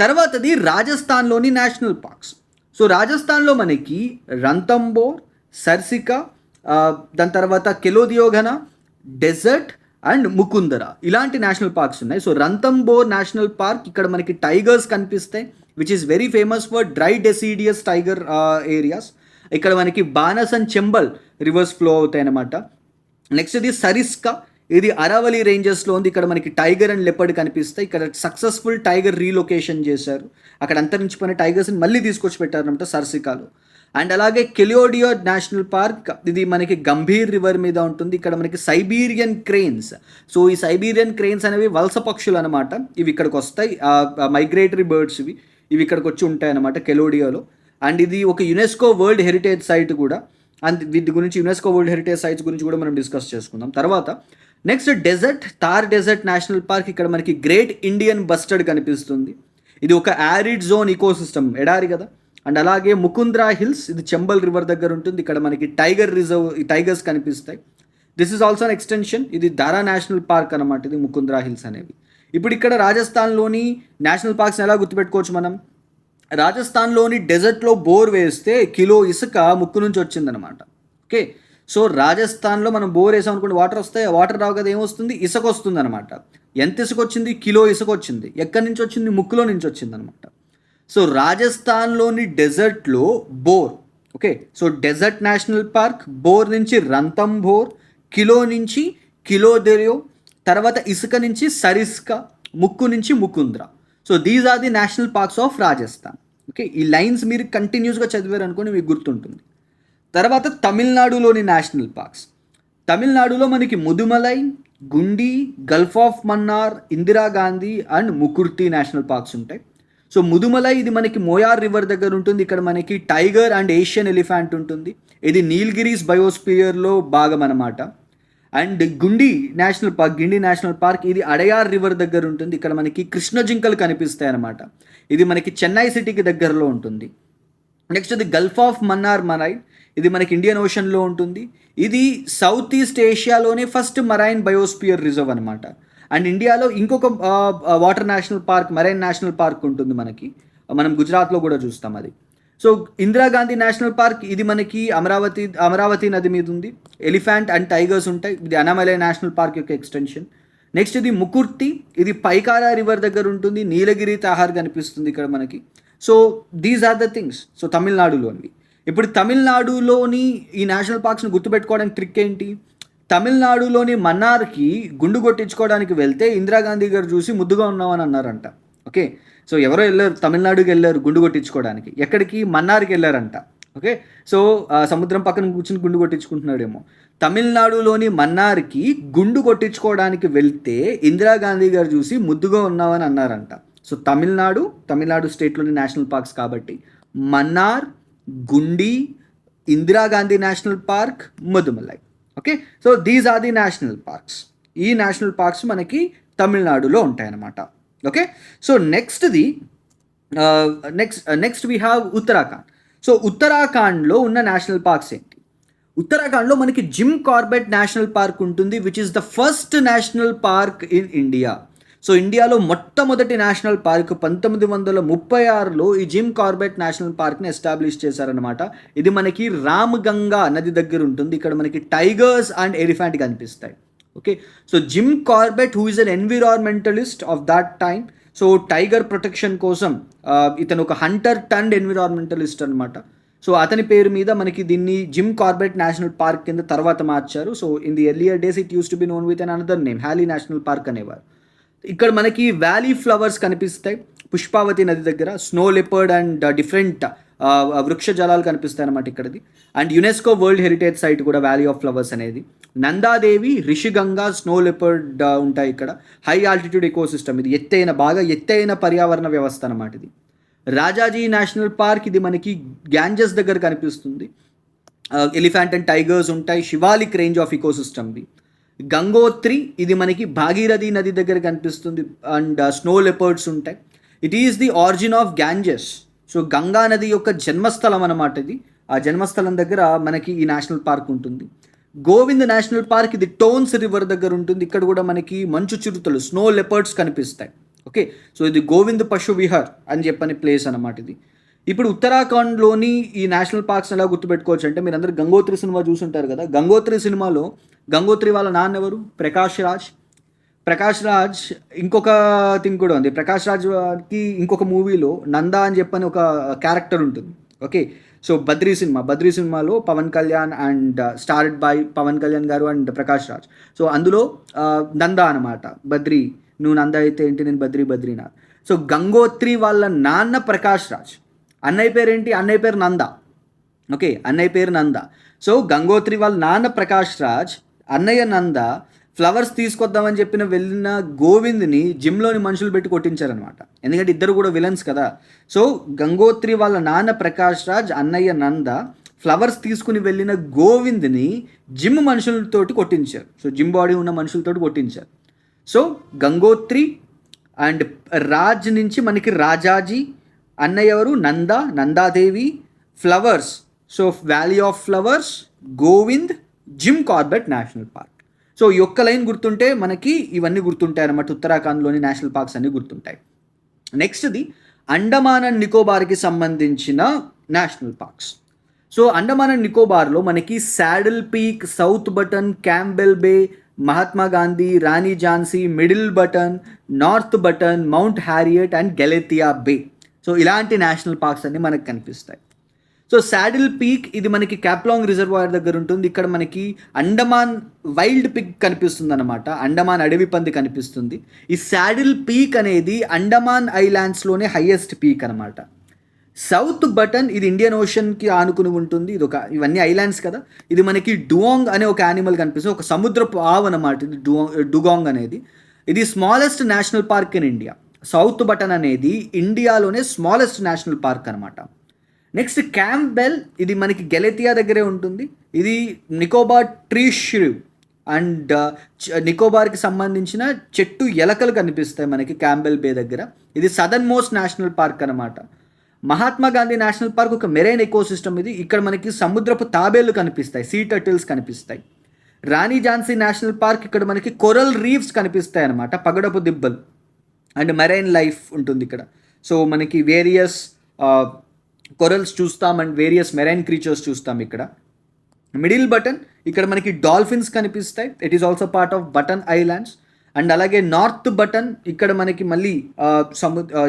తర్వాతది రాజస్థాన్లోని నేషనల్ పార్క్స్. సో రాజస్థాన్లో మనకి రణతంబోర్, సర్సికా, దాని తర్వాత కెలోదియోఘన, డెజర్ట్ అండ్ ముకుందరా, ఇలాంటి నేషనల్ పార్క్స్ ఉన్నాయి. సో రణతంబోర్ నేషనల్ పార్క్, ఇక్కడ మనకి టైగర్స్ కనిపిస్తాయి, which is very famous for dry deciduous tiger areas. ఇక్కడ మనకి బానస్ అండ్ చెంబల్ రివర్స్ ఫ్లో అవుతాయి అన్నమాట. నెక్స్ట్ ఇది సరిస్కా, ఇది అరావలి రేంజెస్లో ఉంది. ఇక్కడ మనకి టైగర్ అండ్ లెపర్డ్ కనిపిస్తాయి. ఇక్కడ సక్సెస్ఫుల్ టైగర్ రీలొకేషన్ చేశారు, అక్కడ అంతరించిపోయిన టైగర్స్ని మళ్ళీ తీసుకొచ్చి పెట్టారనమాట సర్సికాలో. అండ్ అలాగే కెలియోడియో నేషనల్ పార్క్, ఇది మనకి గంభీర్ రివర్ మీద ఉంటుంది. ఇక్కడ మనకి సైబీరియన్ క్రేన్స్. సో ఈ సైబీరియన్ క్రేన్స్ అనేవి వలస పక్షులు అనమాట. ఇవి ఇక్కడికి వస్తాయి, మైగ్రేటరీ బర్డ్స్ ఇవి ఇక్కడికి వచ్చి ఉంటాయి అన్నమాట కెలోడియోలో. అండ్ ఇది ఒక యునెస్కో వరల్డ్ హెరిటేజ్ సైట్ కూడా. అండ్ వీటి గురించి యునెస్కో వరల్డ్ హెరిటేజ్ సైట్స్ గురించి కూడా మనం డిస్కస్ చేసుకుందాం తర్వాత. Next desert, Thar desert national park. ఇక్కడ మనకి గ్రేట్ ఇండియన్ బస్టర్డ్ కనిపిస్తుంది. ఇది ఒక యారిడ్ జోన్ ఈకోసిస్టమ్, ఎడారి కదా. అండ్ అలాగే ముకుంద్రా హిల్స్, ఇది చెంబల్ రివర్ దగ్గర ఉంటుంది. ఇక్కడ మనకి టైగర్ రిజర్వ్, టైగర్స్ కనిపిస్తాయి. This is also an extension. ఇది దారా నేషనల్ పార్క్ అనమాట, ఇది ముకుంద్రా హిల్స్ అనేవి. ఇప్పుడు ఇక్కడ రాజస్థాన్లోని నేషనల్ పార్క్స్ని ఎలా గుర్తుపెట్టుకోవచ్చు మనం? రాజస్థాన్లోని డెజర్ట్లో బోర్ వేస్తే కిలో ఇసుక ముక్కు నుంచి వచ్చిందనమాట. ఓకే, సో రాజస్థాన్లో మనం బోర్ వేసాం అనుకోండి, వాటర్ వస్తాయి. వాటర్ రావు కదా, ఏమొస్తుంది? ఇసుక వస్తుంది అనమాట. ఎంత ఇసుక వచ్చింది? కిలో ఇసుక వచ్చింది. ఎక్కడి నుంచి వచ్చింది? ముక్కులో నుంచి వచ్చింది అనమాట. సో రాజస్థాన్లోని డెజర్ట్లో bore. Okay, so desert national park, bore నుంచి రణతంబోర్, కిలో నుంచి కిలోదెరియో, తర్వాత ఇసుక నుంచి సరిస్కా, ముక్కు నుంచి Mukundra. So these are the national parks of Rajasthan. Okay, ఈ లైన్స్ మీరు కంటిన్యూస్గా చదివారు అనుకోండి, మీకు గుర్తుంటుంది. తర్వాత తమిళనాడులోని నేషనల్ పార్క్స్. తమిళనాడులో మనకి ముదుమలై, గుండి, Gulf of Mannar, Indira Gandhi and Mukurthi national parks ఉంటాయి. సో ముదుమలై, ఇది మనకి మోయార్ రివర్ దగ్గర ఉంటుంది. ఇక్కడ మనకి టైగర్ అండ్ ఏషియన్ ఎలిఫెంట్ ఉంటుంది. ఇది నీల్గిరీస్ బయోస్పియర్లో భాగం అనమాట. And Gundi national park, Guindy national park, ఇది అడయార్ రివర్ దగ్గర ఉంటుంది. ఇక్కడ మనకి కృష్ణ జింకలు కనిపిస్తాయి అనమాట. ఇది మనకి చెన్నై సిటీకి దగ్గరలో ఉంటుంది. నెక్స్ట్ ఇది గల్ఫ్ ఆఫ్ మన్నార్ మరైన్, ఇది మనకి ఇండియన్ ఓషన్లో ఉంటుంది. ఇది సౌత్ ఈస్ట్ ఏషియాలోనే ఫస్ట్ మరైన్ బయోస్పియర్ రిజర్వ్ అనమాట. అండ్ ఇండియాలో ఇంకొక water national park, marine national park ఉంటుంది మనకి, మనం గుజరాత్లో కూడా చూస్తాం అది. సో ఇందిరాగాంధీ నేషనల్ పార్క్, ఇది మనకి అమరావతి నది మీద ఉంది. ఎలిఫెంట్ అండ్ టైగర్స్ ఉంటాయి. ఇది అనామలై నేషనల్ పార్క్ యొక్క ఎక్స్టెన్షన్. నెక్స్ట్ ఇది ముకుర్తి, ఇది పైకారా రివర్ దగ్గర ఉంటుంది. నీలగిరి తాహార్ కనిపిస్తుంది ఇక్కడ మనకి. So these are the things. So తమిళనాడులోని, ఇప్పుడు తమిళనాడులోని ఈ నేషనల్ పార్క్స్ని గుర్తుపెట్టుకోవడానికి ట్రిక్ ఏంటి? తమిళనాడులోని మన్నార్కి గుండు కొట్టించుకోవడానికి వెళ్తే ఇందిరాగాంధీ గారు చూసి ముద్దుగా ఉన్నామని అన్నారంట. ఓకే, సో ఎవరో వెళ్ళారు, తమిళనాడుకి వెళ్ళారు గుండు కొట్టించుకోవడానికి. ఎక్కడికి? మన్నార్కి వెళ్ళారంట. ఓకే, సో సముద్రం పక్కన కూర్చుని గుండు కొట్టించుకుంటున్నాడేమో. తమిళనాడులోని మన్నార్కి గుండు కొట్టించుకోవడానికి వెళ్తే ఇందిరాగాంధీ గారు చూసి ముద్దుగా ఉన్నామని అన్నారంట. సో తమిళనాడు స్టేట్లోని నేషనల్ పార్క్స్ కాబట్టి Mannar, Guindy, Indira Gandhi national park, Mudumalai. Okay, so these are the national parks. ఈ నేషనల్ పార్క్స్ మనకి తమిళనాడులో ఉంటాయన్నమాట. Okay, so next we have Uttarakhand. So ఉత్తరాఖండ్లో ఉన్న నేషనల్ పార్క్స్ ఏంటి? ఉత్తరాఖండ్లో మనకి జిమ్ కార్బెట్ నేషనల్ పార్క్ ఉంటుంది, which is the first national park in India. So ఇండియాలో మొట్టమొదటి నేషనల్ పార్క్ 1936లో ఈ జిమ్ కార్బెట్ నేషనల్ పార్క్ని ఎస్టాబ్లిష్ చేశారనమాట. ఇది మనకి రామ్గంగా నది దగ్గర ఉంటుంది. ఇక్కడ మనకి టైగర్స్ అండ్ ఎలిఫెంట్ కనిపిస్తాయి. Okay, so Jim Corbett, who is an environmentalist of that time. So tiger protection కోసం ఇతను ఒక హంటర్ టర్న్డ్ ఎన్విరాన్మెంటలిస్ట్ అనమాట. సో అతని పేరు మీద మనకి దీన్ని జిమ్ కార్బెట్ నేషనల్ పార్క్ కింద తర్వాత మార్చారు. So in the earlier days it use to be known with an another name, Haley national park అనేవారు. ఇక్కడ మనకి వ్యాలీ ఫ్లవర్స్ కనిపిస్తాయి పుష్పావతి నది దగ్గర. స్నో లెపర్డ్ అండ్ డిఫరెంట్ వృక్ష జలాలు కనిపిస్తాయి అన్నమాట ఇక్కడది. And UNESCO world heritage site కూడా వ్యాలీ ఆఫ్ ఫ్లవర్స్ అనేది. నందాదేవి, రిషిగంగా, స్నో లెపర్డ్ ఉంటాయి ఇక్కడ. హై ఆల్టిట్యూడ్ ఎకోసిస్టమ్, ఇది బాగా ఎత్తైన పర్యావరణ వ్యవస్థ అన్నమాట ఇది. రాజాజీ నేషనల్ పార్క్, ఇది మనకి గ్యాంజెస్ దగ్గర కనిపిస్తుంది. ఎలిఫెంట్ అండ్ టైగర్స్ ఉంటాయి. శివాలిక్ రేంజ్ ఆఫ్ ఇకోసిస్టమ్ది. గంగోత్రి, ఇది మనకి భాగీరథి నది దగ్గర కనిపిస్తుంది అండ్ స్నో లెపర్డ్స్ ఉంటాయి. It is the origin of Ganges. So Ganga నది యొక్క జన్మస్థలం అన్నమాట ఇది. ఆ జన్మస్థలం దగ్గర మనకి ఈ నేషనల్ పార్క్ ఉంటుంది. గోవింద్ నేషనల్ పార్క్, ఇది టోన్స్ రివర్ దగ్గర ఉంటుంది. ఇక్కడ కూడా మనకి మంచు చిరుతలు, స్నో లెపర్డ్స్ కనిపిస్తాయి. ఓకే, సో ఇది గోవింద్ పశు విహార్ అని చెప్పని ప్లేస్ అన్నమాట ఇది. ఇప్పుడు ఉత్తరాఖండ్లోని ఈ నేషనల్ పార్క్స్ ఎలా గుర్తుపెట్టుకోవచ్చు అంటే, మీరు అందరూ గంగోత్రి సినిమా చూసుంటారు కదా. గంగోత్రి సినిమాలో గంగోత్రి వాళ్ళ నాన్న ఎవరు? ప్రకాష్ రాజ్. ఇంకొక థింగ్ కూడా ఉంది. ప్రకాష్ రాజ్కి ఇంకొక మూవీలో నందా అని చెప్పని ఒక క్యారెక్టర్ ఉంటుంది. ఓకే, సో బద్రీ సినిమాలో Pawan Kalyan and starred by Pawan Kalyan garu and Prakash Raj. So అందులో నందా అనమాట. బద్రీ, నువ్వు నందా అయితే ఏంటి, నేను బద్రీనాథ్. సో గంగోత్రి వాళ్ళ నాన్న ప్రకాష్ రాజ్, అన్నయ్య పేరేంటి? అన్నయ్య పేరు నందా. ఓకే, అన్నయ్య పేరు నందా. సో గంగోత్రి వాళ్ళ నాన్న ప్రకాష్ రాజ్, అన్నయ్య నంద ఫ్లవర్స్ తీసుకొద్దామని చెప్పిన వెళ్ళిన గోవింద్ని జిమ్లోని మనుషులు పెట్టి కొట్టించారనమాట. ఎందుకంటే ఇద్దరు కూడా విలన్స్ కదా. సో గంగోత్రి వాళ్ళ నాన్న ప్రకాష్ రాజ్, అన్నయ్య నంద ఫ్లవర్స్ తీసుకుని వెళ్ళిన గోవింద్ని జిమ్ మనుషులతోటి కొట్టించారు. సో జిమ్ బాడీ ఉన్న మనుషులతోటి కొట్టించారు. సో గంగోత్రి అండ్ రాజ్ నుంచి మనకి రాజాజీ, అన్నయ్య ఎవరు? Nanda Devi, flowers, so valley of flowers, Govind, gym Corbett national park. So ఈ ఒక్క లైన్ గుర్తుంటే మనకి ఇవన్నీ గుర్తుంటాయి అన్నమాట. ఉత్తరాఖండ్లోని నేషనల్ పార్క్స్ అన్నీ గుర్తుంటాయి. నెక్స్ట్ది అండమాన్ అండ్ నికోబార్కి సంబంధించిన national parks. So Andaman and నికోబార్లో మనకి saddle peak, south button, Campbell bay, Mahatma Gandhi, Rani Jhansi, middle button, north button, mount Harriet and Galathea bay. So ఇలాంటి నేషనల్ పార్క్స్ అన్నీ మనకు కనిపిస్తాయి. సో శాడిల్ పీక్, ఇది మనకి క్యాప్లాంగ్ రిజర్వాయర్ దగ్గర ఉంటుంది. ఇక్కడ మనకి అండమాన్ వైల్డ్ పిగ్ కనిపిస్తుంది అనమాట. అండమాన్ అడవి పంది కనిపిస్తుంది. ఈ శాడిల్ పీక్ అనేది అండమాన్ ఐలాండ్స్లోనే హైయెస్ట్ పీక్ అనమాట. సౌత్ బటన్, ఇది ఇండియన్ ఓషన్కి ఆనుకుని ఉంటుంది. ఇవన్నీ ఐలాండ్స్ కదా. ఇది మనకి డుగాంగ్ అనే ఒక యానిమల్ కనిపిస్తుంది, ఒక సముద్రపు ఆవు అనమాట ఇది డుగాంగ్ అనేది. ఇది smallest national park in India. South button అనేది ఇండియాలోనే స్మాలెస్ట్ నేషనల్ పార్క్ అనమాట. నెక్స్ట్ క్యాంబెల్, ఇది మనకి గెలెతియా దగ్గరే ఉంటుంది. ఇది నికోబార్ ట్రీ ష్రూ అండ్ నికోబార్కి సంబంధించిన చెట్టు ఎలకలు కనిపిస్తాయి మనకి క్యాంబెల్ బే దగ్గర. ఇది సదర్న్ మోస్ట్ నేషనల్ పార్క్ అనమాట. మహాత్మా గాంధీ నేషనల్ పార్క్ ఒక మెరైన్ ఎకోసిస్టమ్ ఇది. ఇక్కడ మనకి సముద్రపు తాబేళ్లు కనిపిస్తాయి, సీ టర్టిల్స్ కనిపిస్తాయి. రాణి ఝాన్సీ నేషనల్ పార్క్, ఇక్కడ మనకి కొరల్ రీఫ్స్ కనిపిస్తాయి అనమాట, పగడపు దిబ్బలు అండ్ మెరైన్ లైఫ్ ఉంటుంది ఇక్కడ. సో మనకి వేరియస్ కొరల్స్ చూస్తాం అండ్ వేరియస్ మెరైన్ క్రీచర్స్ చూస్తాం ఇక్కడ. మిడిల్ బటన్, ఇక్కడ మనకి డాల్ఫిన్స్ కనిపిస్తాయి. It is also part of button islands. And అలాగే నార్త్ బటన్, ఇక్కడ మనకి మళ్ళీ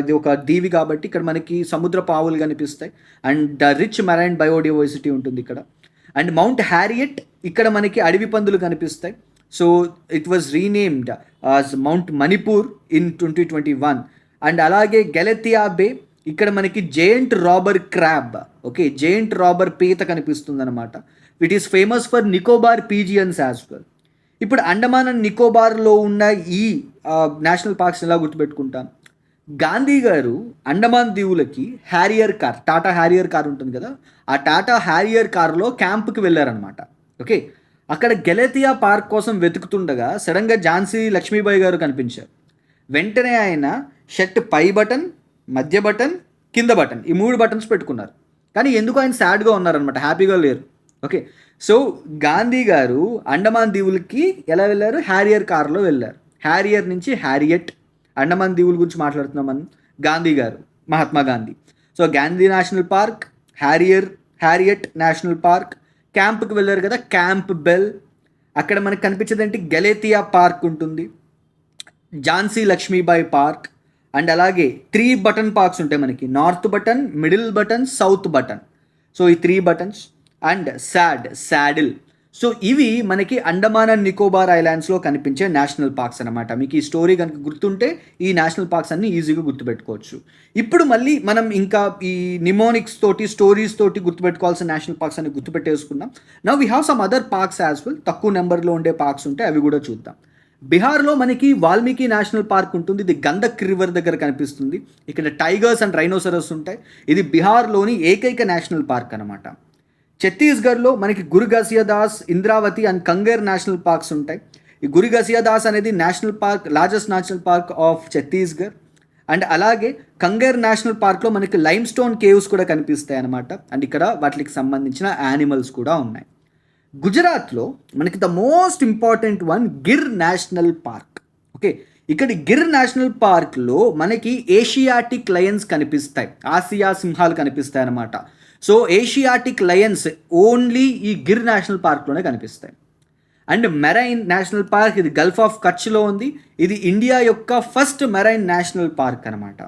ఇది ఒక దీవి కాబట్టి ఇక్కడ మనకి సముద్ర పావులు కనిపిస్తాయి అండ్ రిచ్ మెరైన్ బయోడైవర్సిటీ ఉంటుంది ఇక్కడ. అండ్ మౌంట్ హ్యారియట్, ఇక్కడ మనకి అడవి పందులు కనిపిస్తాయి. So it was renamed as mount Manipur in 2021. And అలాగే గెలెతియా బే, ఇక్కడ మనకి giant robber crab, okay, giant robber పీత కనిపిస్తుంది అనమాట. It is famous for Nicobar pigeons as well. ఇప్పుడు అండమాన్ అండ్ నికోబార్లో ఉన్న ఈ నేషనల్ పార్క్స్ ఎలా గుర్తుపెట్టుకుంటాం? గాంధీ గారు అండమాన్ దీవులకి harrier car, Tata harrier car ఉంటుంది కదా, ఆ టాటా హ్యారియర్ కార్లో క్యాంప్కి వెళ్ళారనమాట. ఓకే, అక్కడ గెలెతియా పార్క్ కోసం వెతుకుతుండగా సడన్గా ఝాన్సీ లక్ష్మీబాయి గారు కనిపించారు. వెంటనే ఆయన షర్ట్ పై బటన్, మధ్య బటన్, కింద బటన్, ఈ 3 బటన్స్ పెట్టుకున్నారు. కానీ ఎందుకు ఆయన సాడ్గా ఉన్నారనమాట, హ్యాపీగా లేరు. ఓకే, సో గాంధీ గారు అండమాన్ దీవులకి ఎలా వెళ్ళారు? హ్యారియర్ కార్లో వెళ్ళారు. హ్యారియర్ నుంచి హ్యారియట్, అండమాన్ దీవుల గురించి మాట్లాడుతున్నాం మనం. గాంధీ గారు, Mahatma Gandhi. So Gandhi national park, Harriet national park, క్యాంప్కి వెళ్ళారు కదా, క్యాంప్ బెల్. అక్కడ మనకు కనిపించేది ఏంటి? గెలెతియా పార్క్ ఉంటుంది, ఝాన్సీ లక్ష్మీబాయి పార్క్. అండ్ అలాగే 3 బటన్ పార్క్స్ ఉంటాయి మనకి, north button, middle button, south button. So ఈ 3 బటన్స్ అండ్ శాడిల్. సో ఇవి మనకి అండమాన్ అండ్ నికోబార్ ఐలాండ్స్లో కనిపించే నేషనల్ పార్క్స్ అనమాట. మీకు ఈ స్టోరీ కనుక గుర్తుంటే ఈ నేషనల్ పార్క్స్ అన్ని ఈజీగా గుర్తుపెట్టుకోవచ్చు. ఇప్పుడు మళ్ళీ మనం ఇంకా ఈ నిమోనిక్స్ తోటి, స్టోరీస్ తోటి గుర్తుపెట్టుకోవాల్సిన నేషనల్ పార్క్స్ అన్ని గుర్తుపెట్టేసుకున్నాం. Now we have some other parks as well. తక్కువ నెంబర్లో ఉండే పార్క్స్ ఉంటే అవి కూడా చూద్దాం. బీహార్లో మనకి వాల్మీకి నేషనల్ పార్క్ ఉంటుంది. ఇది గంధక్ రివర్ దగ్గర కనిపిస్తుంది. ఇక్కడ టైగర్స్ అండ్ రైనోసరస్ ఉంటాయి. ఇది బీహార్లోని ఏకైక నేషనల్ పార్క్ అనమాట. ఛత్తీస్గఢ్లో మనకి Guru Ghasidas, Indravati and Kanger national parks ఉంటాయి. ఈ గురు ఘసియాదాస్ అనేది national park, largest national park of Chhattisgarh. And అలాగే కంగేర్ నేషనల్ పార్క్లో మనకి లైమ్ స్టోన్ కేవ్స్ కూడా కనిపిస్తాయి అనమాట. అండ్ ఇక్కడ వాటికి సంబంధించిన యానిమల్స్ కూడా ఉన్నాయి. గుజరాత్లో మనకి the most important one Gir national park. Okay, ఇక్కడ గిర్ నేషనల్ పార్క్లో మనకి ఏషియాటిక్ లయన్స్ కనిపిస్తాయి, ఆసియా సింహాలు కనిపిస్తాయి అన్నమాట. సో ఏషియాటిక్ లయన్స్ ఓన్లీ ఈ గిర్ నేషనల్ పార్క్లోనే కనిపిస్తాయి. అండ్ మెరైన్ నేషనల్ పార్క్, ఇది గల్ఫ్ ఆఫ్ కచ్లో ఉంది. ఇది ఇండియా యొక్క ఫస్ట్ మెరైన్ నేషనల్ పార్క్ అనమాట.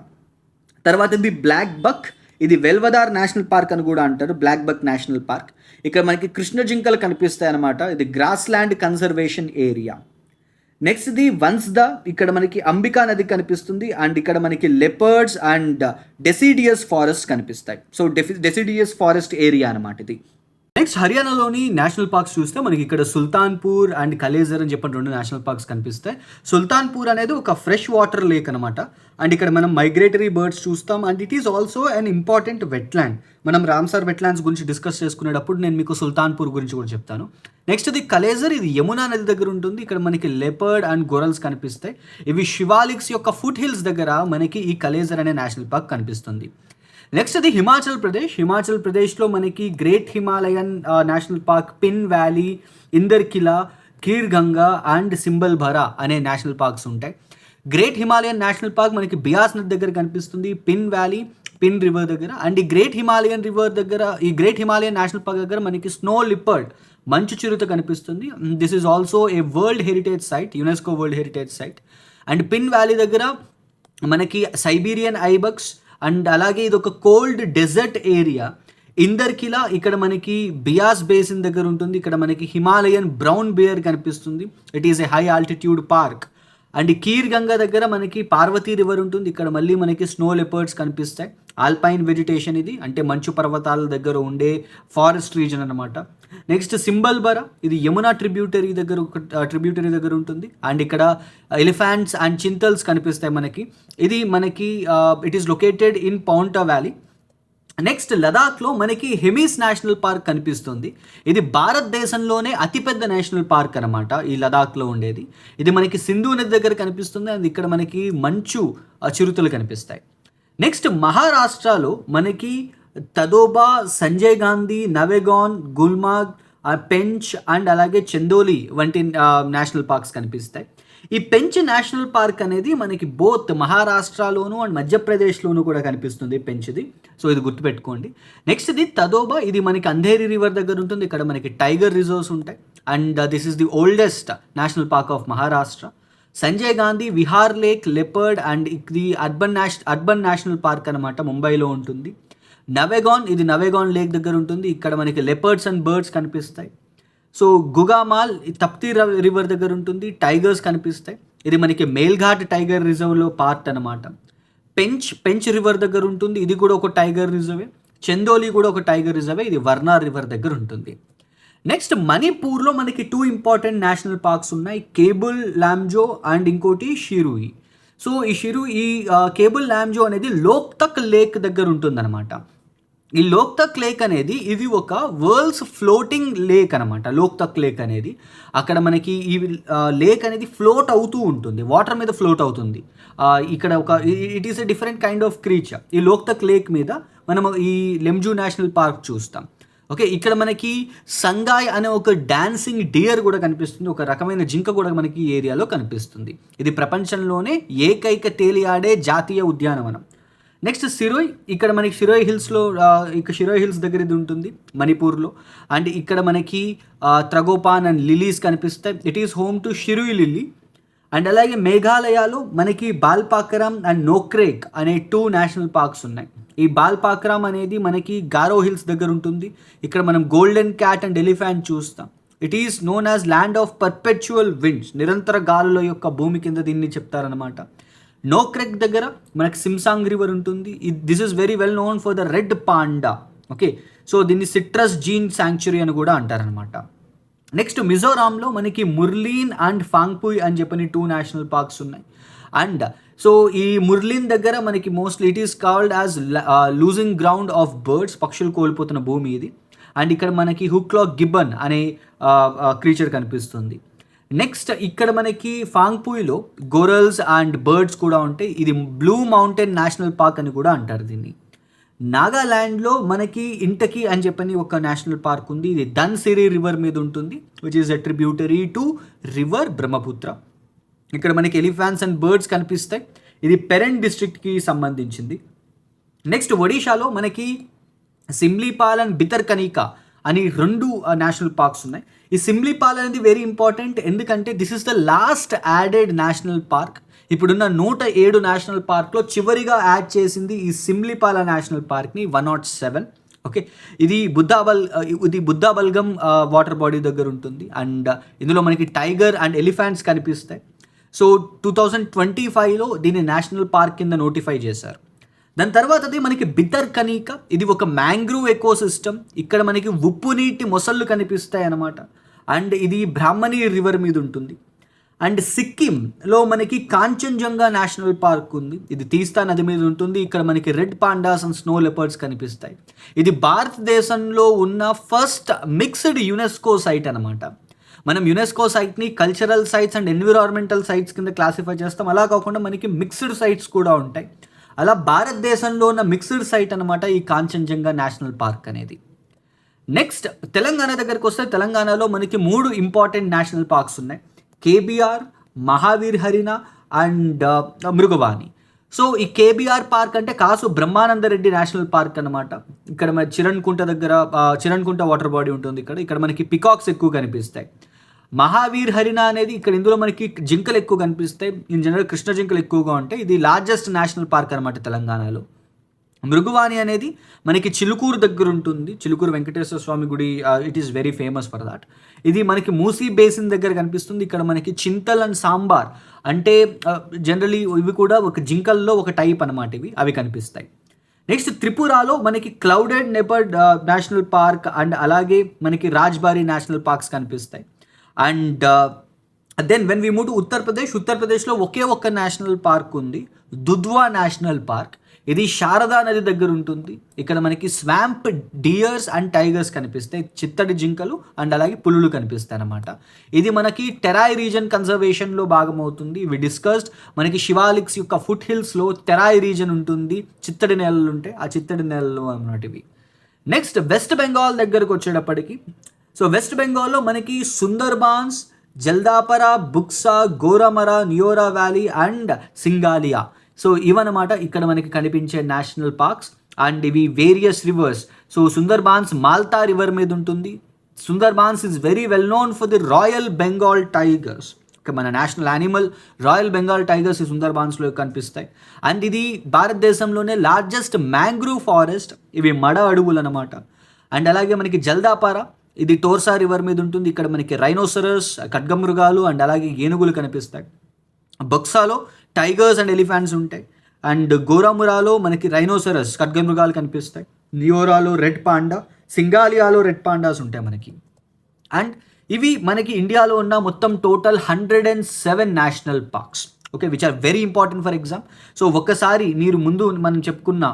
తర్వాత ఇది బ్లాక్ బక్, ఇది వెల్వదార్ నేషనల్ పార్క్ అని కూడా అంటారు, బ్లాక్ బక్ నేషనల్ పార్క్. ఇక్కడ మనకి కృష్ణ జింకలు కనిపిస్తాయి అనమాట. ఇది grassland conservation area. Next ఇది వన్స్దా, ఇక్కడ మనకి అంబికా నది కనిపిస్తుంది. అండ్ ఇక్కడ మనకి లెపర్డ్స్ అండ్ డెసిడియస్ ఫారెస్ట్ కనిపిస్తాయి. సో డెసిడియస్ ఫారెస్ట్ ఏరియా అనమాట ఇది. నెక్స్ట్ హర్యానాలోని నేషనల్ పార్క్స్ చూస్తే మనకి ఇక్కడ సుల్తాన్పూర్ అండ్ కలేజర్ అని చెప్పిన 2 నేషనల్ పార్క్స్ కనిపిస్తాయి. సుల్తాన్పూర్ అనేది ఒక ఫ్రెష్ వాటర్ లేక్ అనమాట. అండ్ ఇక్కడ మనం మైగ్రేటరీ బర్డ్స్ చూస్తాం. And it is also an important wetland. మనం రామ్సార్ వెట్లాండ్స్ గురించి డిస్కస్ చేసుకునేటప్పుడు నేను మీకు సుల్తాన్పూర్ గురించి కూడా చెప్తాను. నెక్స్ట్ ఇది కలేజర్, ఇది యమునా నది దగ్గర ఉంటుంది. ఇక్కడ మనకి లెపర్డ్ అండ్ గొరల్స్ కనిపిస్తాయి. ఇవి శివాలిక్స్ యొక్క ఫుట్ హిల్స్ దగ్గర మనకి ఈ కలేజర్ అనే నేషనల్ పార్క్ కనిపిస్తుంది. నెక్స్ట్ అది హిమాచల్ ప్రదేశ్. హిమాచల్ ప్రదేశ్లో మనకి great Himalayan national park, Pin valley, Inder Killa, Khir Ganga and Simbalbara అనే నేషనల్ పార్క్స్ ఉంటాయి. గ్రేట్ హిమాలయన్ నేషనల్ పార్క్ మనకి బియాస్ నది దగ్గర కనిపిస్తుంది, పిన్ వ్యాలీ, పిన్ రివర్ దగ్గర. అండ్ ఈ గ్రేట్ హిమాలయన్ రివర్ దగ్గర, ఈ గ్రేట్ హిమాలయన్ నేషనల్ పార్క్ దగ్గర మనకి స్నో లిపర్డ్, మంచు చిరుత కనిపిస్తుంది. This is also a world heritage site, UNESCO world heritage site. And Pin valley దగ్గర మనకి సైబీరియన్ ఐబక్స్. అండ్ అలాగే ఇది ఒక cold desert area. Inderkilla ఇక్కడ మనకి బియాస్ బేసిన్ దగ్గర ఉంటుంది. ఇక్కడ మనకి హిమాలయన్ బ్రౌన్ బేర్ కనిపిస్తుంది. It is a high altitude park. And Khirganga దగ్గర మనకి పార్వతీ రివర్ ఉంటుంది. ఇక్కడ మళ్ళీ మనకి స్నో లెపర్డ్స్ కనిపిస్తాయి. ఆల్పైన్ వెజిటేషన్ ఇది, అంటే మంచు పర్వతాల దగ్గర ఉండే ఫారెస్ట్ రీజన్ అనమాట. నెక్స్ట్ సింబల్ బరా, ఇది యమునా ట్రిబ్యూటరీ దగ్గర ఉంటుంది. అండ్ ఇక్కడ ఎలిఫెంట్స్ అండ్ చింతల్స్ కనిపిస్తాయి మనకి. ఇది మనకి it is located in Paonta valley. Next లదాఖ్లో మనకి హెమీస్ నేషనల్ పార్క్ కనిపిస్తుంది. ఇది భారతదేశంలోనే అతిపెద్ద నేషనల్ పార్క్ అనమాట, ఈ లదాఖ్లో ఉండేది. ఇది మనకి సింధు నది దగ్గర కనిపిస్తుంది. అండ్ ఇక్కడ మనకి మంచు చిరుతలు కనిపిస్తాయి. నెక్స్ట్ మహారాష్ట్రలో మనకి తదోబా, సంజయ్ గాంధీ, నవేగాన్, గుల్మార్గ్, పెంచ్ అండ్ అలాగే చందోలి వంటి నేషనల్ పార్క్స్ కనిపిస్తాయి. ఈ పెంచ్ నేషనల్ పార్క్ అనేది మనకి బోత్ మహారాష్ట్రలోను అండ్ మధ్యప్రదేశ్లోను కూడా కనిపిస్తుంది పెంచ్ది. సో ఇది గుర్తుపెట్టుకోండి. నెక్స్ట్ ఇది తదోబా, ఇది మనకి అంధేరి రివర్ దగ్గర ఉంటుంది. ఇక్కడ మనకి టైగర్ రిజర్వ్స్ ఉంటాయి. And this is the oldest national park of Maharashtra. Sanjay Gandhi, Vihar lake, leopard and ఇది అర్బన్ నేషనల్ పార్క్ అనమాట, ముంబైలో ఉంటుంది. నవేగాన్, ఇది నవేగాన్ లేక్ దగ్గర ఉంటుంది. ఇక్కడ మనకి లెపర్డ్స్ అండ్ బర్డ్స్ కనిపిస్తాయి. సో గుగామాల్ తప్తీ రివర్ దగ్గర ఉంటుంది, టైగర్స్ కనిపిస్తాయి. ఇది మనకి మేల్ఘాట్ టైగర్ రిజర్వ్లో పార్ట్ అనమాట. పెంచ్ రివర్ దగ్గర ఉంటుంది, ఇది కూడా ఒక టైగర్ రిజర్వే. చందోలి కూడా ఒక టైగర్ రిజర్వే, ఇది వర్నా రివర్ దగ్గర ఉంటుంది. నెక్స్ట్ మణిపూర్లో మనకి 2 ఇంపార్టెంట్ నేషనల్ పార్క్స్ ఉన్నాయి, కేబుల్ లామ్జో అండ్ ఇంకోటి షిరూయి. సో ఈ కేబుల్ లామ్జో అనేది లోక్తక్ లేక్ దగ్గర ఉంటుందన్నమాట. ఈ లోక్తక్ లేక్ అనేది ఇది ఒక వరల్డ్స్ ఫ్లోటింగ్ లేక్ అనమాట. లోక్తక్ లేక్ అనేది అక్కడ మనకి ఈ లేక్ అనేది ఫ్లోట్ అవుతూ ఉంటుంది, వాటర్ మీద ఫ్లోట్ అవుతుంది. ఇక్కడ it is a different kind of creature. ఈ లోక్తక్ లేక్ మీద మనం ఈ లెమ్జూ నేషనల్ పార్క్ చూస్తాం. ఓకే, ఇక్కడ మనకి సంగాయ్ అనే ఒక డాన్సింగ్ డియర్ కూడా కనిపిస్తుంది, ఒక రకమైన జింక కూడా మనకి ఈ ఏరియాలో కనిపిస్తుంది. ఇది ప్రపంచంలోనే ఏకైక తేలియాడే జాతీయ ఉద్యానవనం. నెక్స్ట్ సిరోయ్, ఇక్కడ మనకి షిరోయ్ హిల్స్లో షిరోయ్ హిల్స్ దగ్గర ఇది ఉంటుంది మణిపూర్లో. అండ్ ఇక్కడ మనకి త్రగోపాన్ అండ్ లిలీస్ కనిపిస్తాయి. It is home to Shirui lily. And అలాగే మేఘాలయలో మనకి బాల్పాకరామ్ అండ్ నోక్రేక్ అనే 2 నేషనల్ పార్క్స్ ఉన్నాయి. ఈ బాల్పాకరామ్ అనేది మనకి గారో హిల్స్ దగ్గర ఉంటుంది. ఇక్కడ మనం గోల్డెన్ క్యాట్ అండ్ ఎలిఫెంట్ చూస్తాం. It is known as land of perpetual winds, నిరంతర గాలుల యొక్క భూమి కింద దీన్ని చెప్తారనమాట. నోక్రెక్ దగ్గర మనకి సిమ్సాంగ్ రివర్ ఉంటుంది. This is very well known for the red panda. Okay, so దీన్ని సిట్రస్ జీన్ శాంక్చురీ అని కూడా అంటారనమాట. నెక్స్ట్ మిజోరాంలో మనకి ముర్లీన్ అండ్ ఫాంగ్పుయ్ అని చెప్పని 2 నేషనల్ పార్క్స్ ఉన్నాయి. అండ్ సో ఈ ముర్లీన్ దగ్గర మనకి mostly it is called as losing ground of birds, పక్షులు కోల్పోతున్న భూమి ఇది. అండ్ ఇక్కడ మనకి హుక్లాక్ గిబ్బన్ అనే క్రీచర్ కనిపిస్తుంది. నెక్స్ట్ ఇక్కడ మనకి ఫాంగ్పుయ్లో గొరల్స్ అండ్ బర్డ్స్ కూడా ఉంటాయి. ఇది బ్లూ మౌంటైన్ నేషనల్ పార్క్ అని కూడా అంటారు దీన్ని. నాగాల్యాండ్లో మనకి ఇంటకి అని చెప్పని ఒక నేషనల్ పార్క్ ఉంది. ఇది ధన్సిరి రివర్ మీద ఉంటుంది, which is a tributary to river Brahmaputra. ఇక్కడ మనకి ఎలిఫాంట్స్ అండ్ బర్డ్స్ కనిపిస్తాయి. ఇది పెరెన్ డిస్ట్రిక్ట్కి సంబంధించింది. నెక్స్ట్ ఒడిషాలో మనకి సిమ్లీపాల్ అండ్ బితర్కనికా అని 2 నేషనల్ పార్క్స్ ఉన్నాయి. ఈ సిమ్లీపాల్ అనేది వెరీ ఇంపార్టెంట్, ఎందుకంటే this is the last added national park. ఇప్పుడున్న 107 నేషనల్ పార్క్లో చివరిగా యాడ్ చేసింది ఈ సిమ్లీపాల నేషనల్ పార్క్ని 107. ఓకే, ఇది బుద్ధాబల్గం వాటర్ బాడీ దగ్గర ఉంటుంది. అండ్ ఇందులో మనకి టైగర్ అండ్ ఎలిఫెంట్స్ కనిపిస్తాయి. సో 2025లో దీన్ని నేషనల్ పార్క్ కింద నోటిఫై చేశారు. దాని తర్వాతది మనకి బితర్కనికా, ఇది ఒక మ్యాంగ్రూవ్ ఎకో సిస్టమ్. ఇక్కడ మనకి ఉప్పు నీటి మొసళ్ళు కనిపిస్తాయి అన్నమాట. అండ్ ఇది బ్రాహ్మణి రివర్ మీద ఉంటుంది. అండ్ సిక్కింలో మనకి కాంచన్జంగా నేషనల్ పార్క్ ఉంది. ఇది తీస్తా నది మీద ఉంటుంది. ఇక్కడ మనకి red pandas and snow leopards కనిపిస్తాయి. ఇది భారతదేశంలో ఉన్న ఫస్ట్ మిక్స్డ్ యునెస్కో సైట్ అనమాట. మనం యునెస్కో సైట్ని cultural sites and environmental sites కింద క్లాసిఫై చేస్తాం. అలా కాకుండా మనకి మిక్స్డ్ సైట్స్ కూడా ఉంటాయి. అలా భారతదేశంలో ఉన్న మిక్స్డ్ సైట్ అనమాట ఈ కాంచన్జంగా నేషనల్ పార్క్ అనేది. నెక్స్ట్ తెలంగాణ దగ్గరకు వస్తే తెలంగాణలో మనకి 3 ఇంపార్టెంట్ నేషనల్ పార్క్స్ ఉన్నాయి. KBR, Mahavir Harina and Mrugavani. So ఈ కేబిఆర్ పార్క్ అంటే కాసు బ్రహ్మానందరెడ్డి నేషనల్ పార్క్ అనమాట. ఇక్కడ మన చిరణ్కుంట దగ్గర చిరణ్కుంట వాటర్ బాడీ ఉంటుంది. ఇక్కడ మనకి పికాక్స్ ఎక్కువ కనిపిస్తాయి. మహావీర్ హరిణ అనేది ఇక్కడ ఇందులో మనకి జింకలు ఎక్కువ కనిపిస్తాయి. ఇన్ జనరల్ కృష్ణ జింకలు ఎక్కువగా ఉంటాయి. ఇది లార్జెస్ట్ నేషనల్ పార్క్ అనమాట తెలంగాణలో. మృగవాణి అనేది మనకి చిలుకూరు దగ్గర ఉంటుంది. చిలుకూరు వెంకటేశ్వర స్వామి గుడి, it is very famous for that. ఇది మనకి మూసీ బేసిన్ దగ్గర కనిపిస్తుంది. ఇక్కడ మనకి చింతల్ అండ్ సాంబార్ అంటే జనరలీ ఇవి కూడా ఒక జింకల్లో ఒక టైప్ అనమాట, అవి కనిపిస్తాయి. నెక్స్ట్ త్రిపురాలో మనకి clouded leopard national park and అలాగే మనకి రాజ్బారీ నేషనల్ పార్క్స్ కనిపిస్తాయి. And then when we move to ఉత్తరప్రదేశ్లో ఒకే ఒక్క నేషనల్ పార్క్ ఉంది, దుధ్వా నేషనల్ పార్క్. ఇది శారదా నది దగ్గర ఉంటుంది. ఇక్కడ మనకి స్వాంప్ డియర్స్ అండ్ టైగర్స్ కనిపిస్తాయి, చిత్తడి జింకలు అండ్ అలాగే పులులు కనిపిస్తాయి అన్నమాట. ఇది మనకి టెరాయ్ రీజన్ కన్జర్వేషన్లో భాగమవుతుంది. ఇవి డిస్కస్డ్. మనకి శివాలిక్స్ యొక్క ఫుట్ హిల్స్లో టెరాయ్ రీజన్ ఉంటుంది, చిత్తడి నేలలు ఉంటాయి, ఆ చిత్తడి నేలలు అన్నమాట ఇవి. నెక్స్ట్ వెస్ట్ బెంగాల్ దగ్గరకు వచ్చేటప్పటికి, సో వెస్ట్ బెంగాల్లో మనకి Sundarbans, Jaldapara, Buxa, Gorumara, Neora valley and Singalila. So ఇవన్నమాట ఇక్కడ మనకి కనిపించే నేషనల్ పార్క్స్. అండ్ ఇవి various rivers. So Sundarbans Malta river మీద ఉంటుంది. Sundarbans is very well known for the royal Bengal tigers. మన national animal royal Bengal tigers ఈ సుందర్బాన్స్లో కనిపిస్తాయి. అండ్ ఇది భారతదేశంలోనే లార్జెస్ట్ మ్యాంగ్రూవ్ ఫారెస్ట్. ఇవి మడ అడవులు అనమాట. అండ్ అలాగే మనకి జల్దాపారా, ఇది టోర్సా రివర్ మీద ఉంటుంది. ఇక్కడ మనకి రైనోసరస్, ఖడ్గమృగాలు అండ్ అలాగే ఏనుగులు కనిపిస్తాయి. బక్సాలో టైగర్స్ అండ్ ఎలిఫెంట్స్ ఉంటాయి. అండ్ గోరామురాలో మనకి రైనోసరస్, ఖడ్గమృగాలు కనిపిస్తాయి. నియోరాలో రెడ్ పాండా, సింగాలియాలో రెడ్ పాండాస్ ఉంటాయి మనకి. అండ్ ఇవి మనకి ఇండియాలో ఉన్న మొత్తం total 107 national parks. Okay, which are very important for exam. So ఒక్కసారి మీరు ముందు మనం చెప్పుకున్న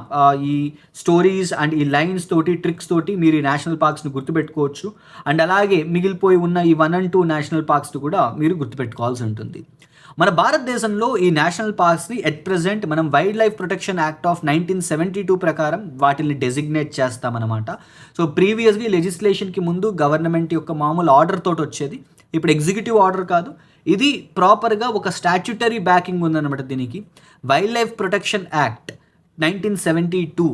ఈ స్టోరీస్ అండ్ ఈ లైన్స్ తోటి, ట్రిక్స్ తోటి మీరు ఈ నేషనల్ పార్క్స్ని గుర్తుపెట్టుకోవచ్చు. అండ్ అలాగే మిగిలిపోయి ఉన్న ఈ 1 and 2 నేషనల్ పార్క్స్ కూడా మీరు గుర్తుపెట్టుకోవాల్సి ఉంటుంది. మన భారతదేశంలో ఈ నేషనల్ పార్క్స్ని ఎట్ ప్రెజెంట్ మనం wild life protection act of 1972 ప్రకారం వాటిని డెసిగ్నేట్ చేస్తామన్నమాట. సో ప్రీవియస్లీ లెజిస్లేషన్కి ముందు గవర్నమెంట్ యొక్క మామూలు ఆర్డర్ తోటి వచ్చేది. ఇప్పుడు ఎగ్జిక్యూటివ్ ఆర్డర్ కాదు, ఇది ప్రాపర్గా ఒక స్టాట్యుటరీ బ్యాకింగ్ ఉందన్నమాట దీనికి. వైల్డ్ లైఫ్ ప్రొటెక్షన్ యాక్ట్ 1972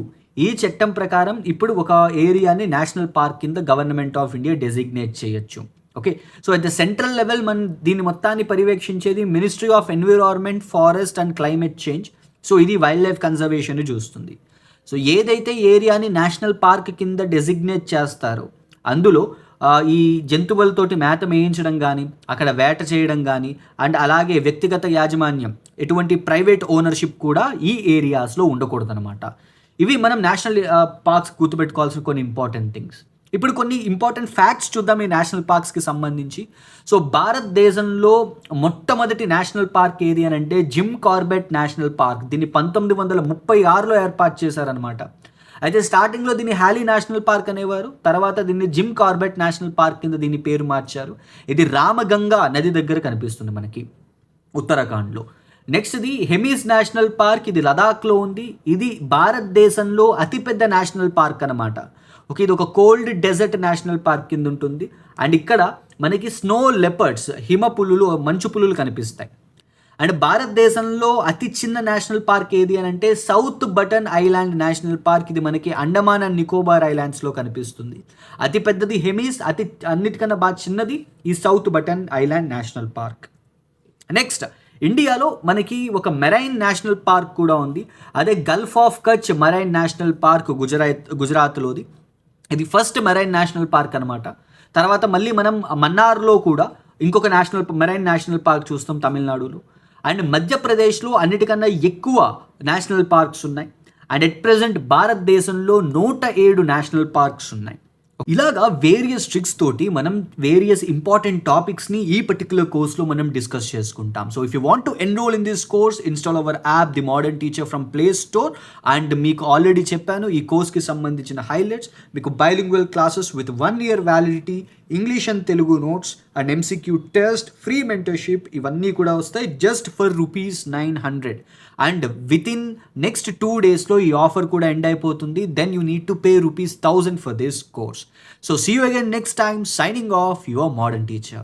ఈ చట్టం ప్రకారం ఇప్పుడు ఒక ఏరియాని నేషనల్ పార్క్ కింద గవర్నమెంట్ ఆఫ్ ఇండియా డెసిగ్నేట్ చేయొచ్చు. Okay, so at the central level మన దీన్ని మొత్తాన్ని పర్యవేక్షించేది ministry of environment, forest and climate change. So ఇది వైల్డ్ లైఫ్ కన్జర్వేషన్ చూస్తుంది. సో ఏదైతే ఏరియాని నేషనల్ పార్క్ కింద డెసిగ్నేట్ చేస్తారో అందులో ఈ జంతువులతోటి మేత మేయించడం కానీ, అక్కడ వేట చేయడం కానీ, అండ్ అలాగే వ్యక్తిగత యాజమాన్యం, ఎటువంటి ప్రైవేట్ ఓనర్షిప్ కూడా ఈ ఏరియాస్లో ఉండకూడదు అనమాట. ఇవి మనం నేషనల్ పార్క్స్ గుర్తుపెట్టుకోవాల్సిన కొన్ని ఇంపార్టెంట్ థింగ్స్. ఇప్పుడు కొన్ని ఇంపార్టెంట్ ఫ్యాక్ట్స్ చూద్దాం ఈ నేషనల్ పార్క్స్కి సంబంధించి. సో భారతదేశంలో మొట్టమొదటి నేషనల్ పార్క్ ఏది అని అంటే జిమ్ కార్బెట్ నేషనల్ పార్క్. దీన్ని 1936లో ఏర్పాటు చేశారనమాట. అయితే స్టార్టింగ్లో దీన్ని హ్యాలీ నేషనల్ పార్క్ అనేవారు, తర్వాత దీన్ని జిమ్ కార్బెట్ నేషనల్ పార్క్ కింద దీన్ని పేరు మార్చారు. ఇది రామగంగా నది దగ్గర కనిపిస్తుంది మనకి ఉత్తరాఖండ్లో. నెక్స్ట్ ఇది హెమీస్ నేషనల్ పార్క్, ఇది లదాఖ్లో ఉంది. ఇది భారతదేశంలో అతిపెద్ద నేషనల్ పార్క్ అనమాట. ఓకే, ఇది ఒక కోల్డ్ డెజర్ట్ నేషనల్ పార్క్ కింద ఉంటుంది. అండ్ ఇక్కడ మనకి స్నో లెపర్డ్స్, హిమ పులులు, మంచు పులులు కనిపిస్తాయి. అండ్ భారతదేశంలో అతి చిన్న నేషనల్ పార్క్ ఏది అని అంటే south button island national park. ఇది మనకి అండమాన్ అండ్ నికోబార్ ఐలాండ్స్లో కనిపిస్తుంది. అతి పెద్దది హెమీస్, అన్నిటికన్నా బాగా చిన్నది ఈ south button island national park. Next ఇండియాలో మనకి ఒక మెరైన్ నేషనల్ పార్క్ కూడా ఉంది. అదే gulf of Kutch marine national park గుజరాత్లోది. ఇది ఫస్ట్ మెరైన్ నేషనల్ పార్క్ అనమాట. తర్వాత మళ్ళీ మనం మన్నార్లో కూడా ఇంకొక మెరైన్ నేషనల్ పార్క్ చూస్తాం తమిళనాడులో. అండ్ మధ్యప్రదేశ్లో అన్నిటికన్నా ఎక్కువ నేషనల్ పార్క్స్ ఉన్నాయి. అండ్ ఎట్ ప్రెజెంట్ భారతదేశంలో 107 నేషనల్ పార్క్స్ ఉన్నాయి. ఇలాగా వేరియస్ ట్రిక్స్ తోటి మనం వేరియస్ ఇంపార్టెంట్ టాపిక్స్ని ఈ పర్టికులర్ కోర్స్లో మనం డిస్కస్ చేసుకుంటాం. So if you want to enrol in this course, install our app the modern teacher from Play Store. And మీకు ఆల్రెడీ చెప్పాను ఈ కోర్స్కి సంబంధించిన హైలైట్స్. మీకు bilingual classes with 1 year validity, English and Telugu notes and MCQ test, free mentorship, ఇవన్నీ కూడా వస్తాయి just for ₹900. And within next 2 daysలో ఈ ఆఫర్ కూడా ఎండ్ అయిపోతుంది. Then you need to pay ₹1000 for this course. So see you again next time. Signing off, your modern teacher.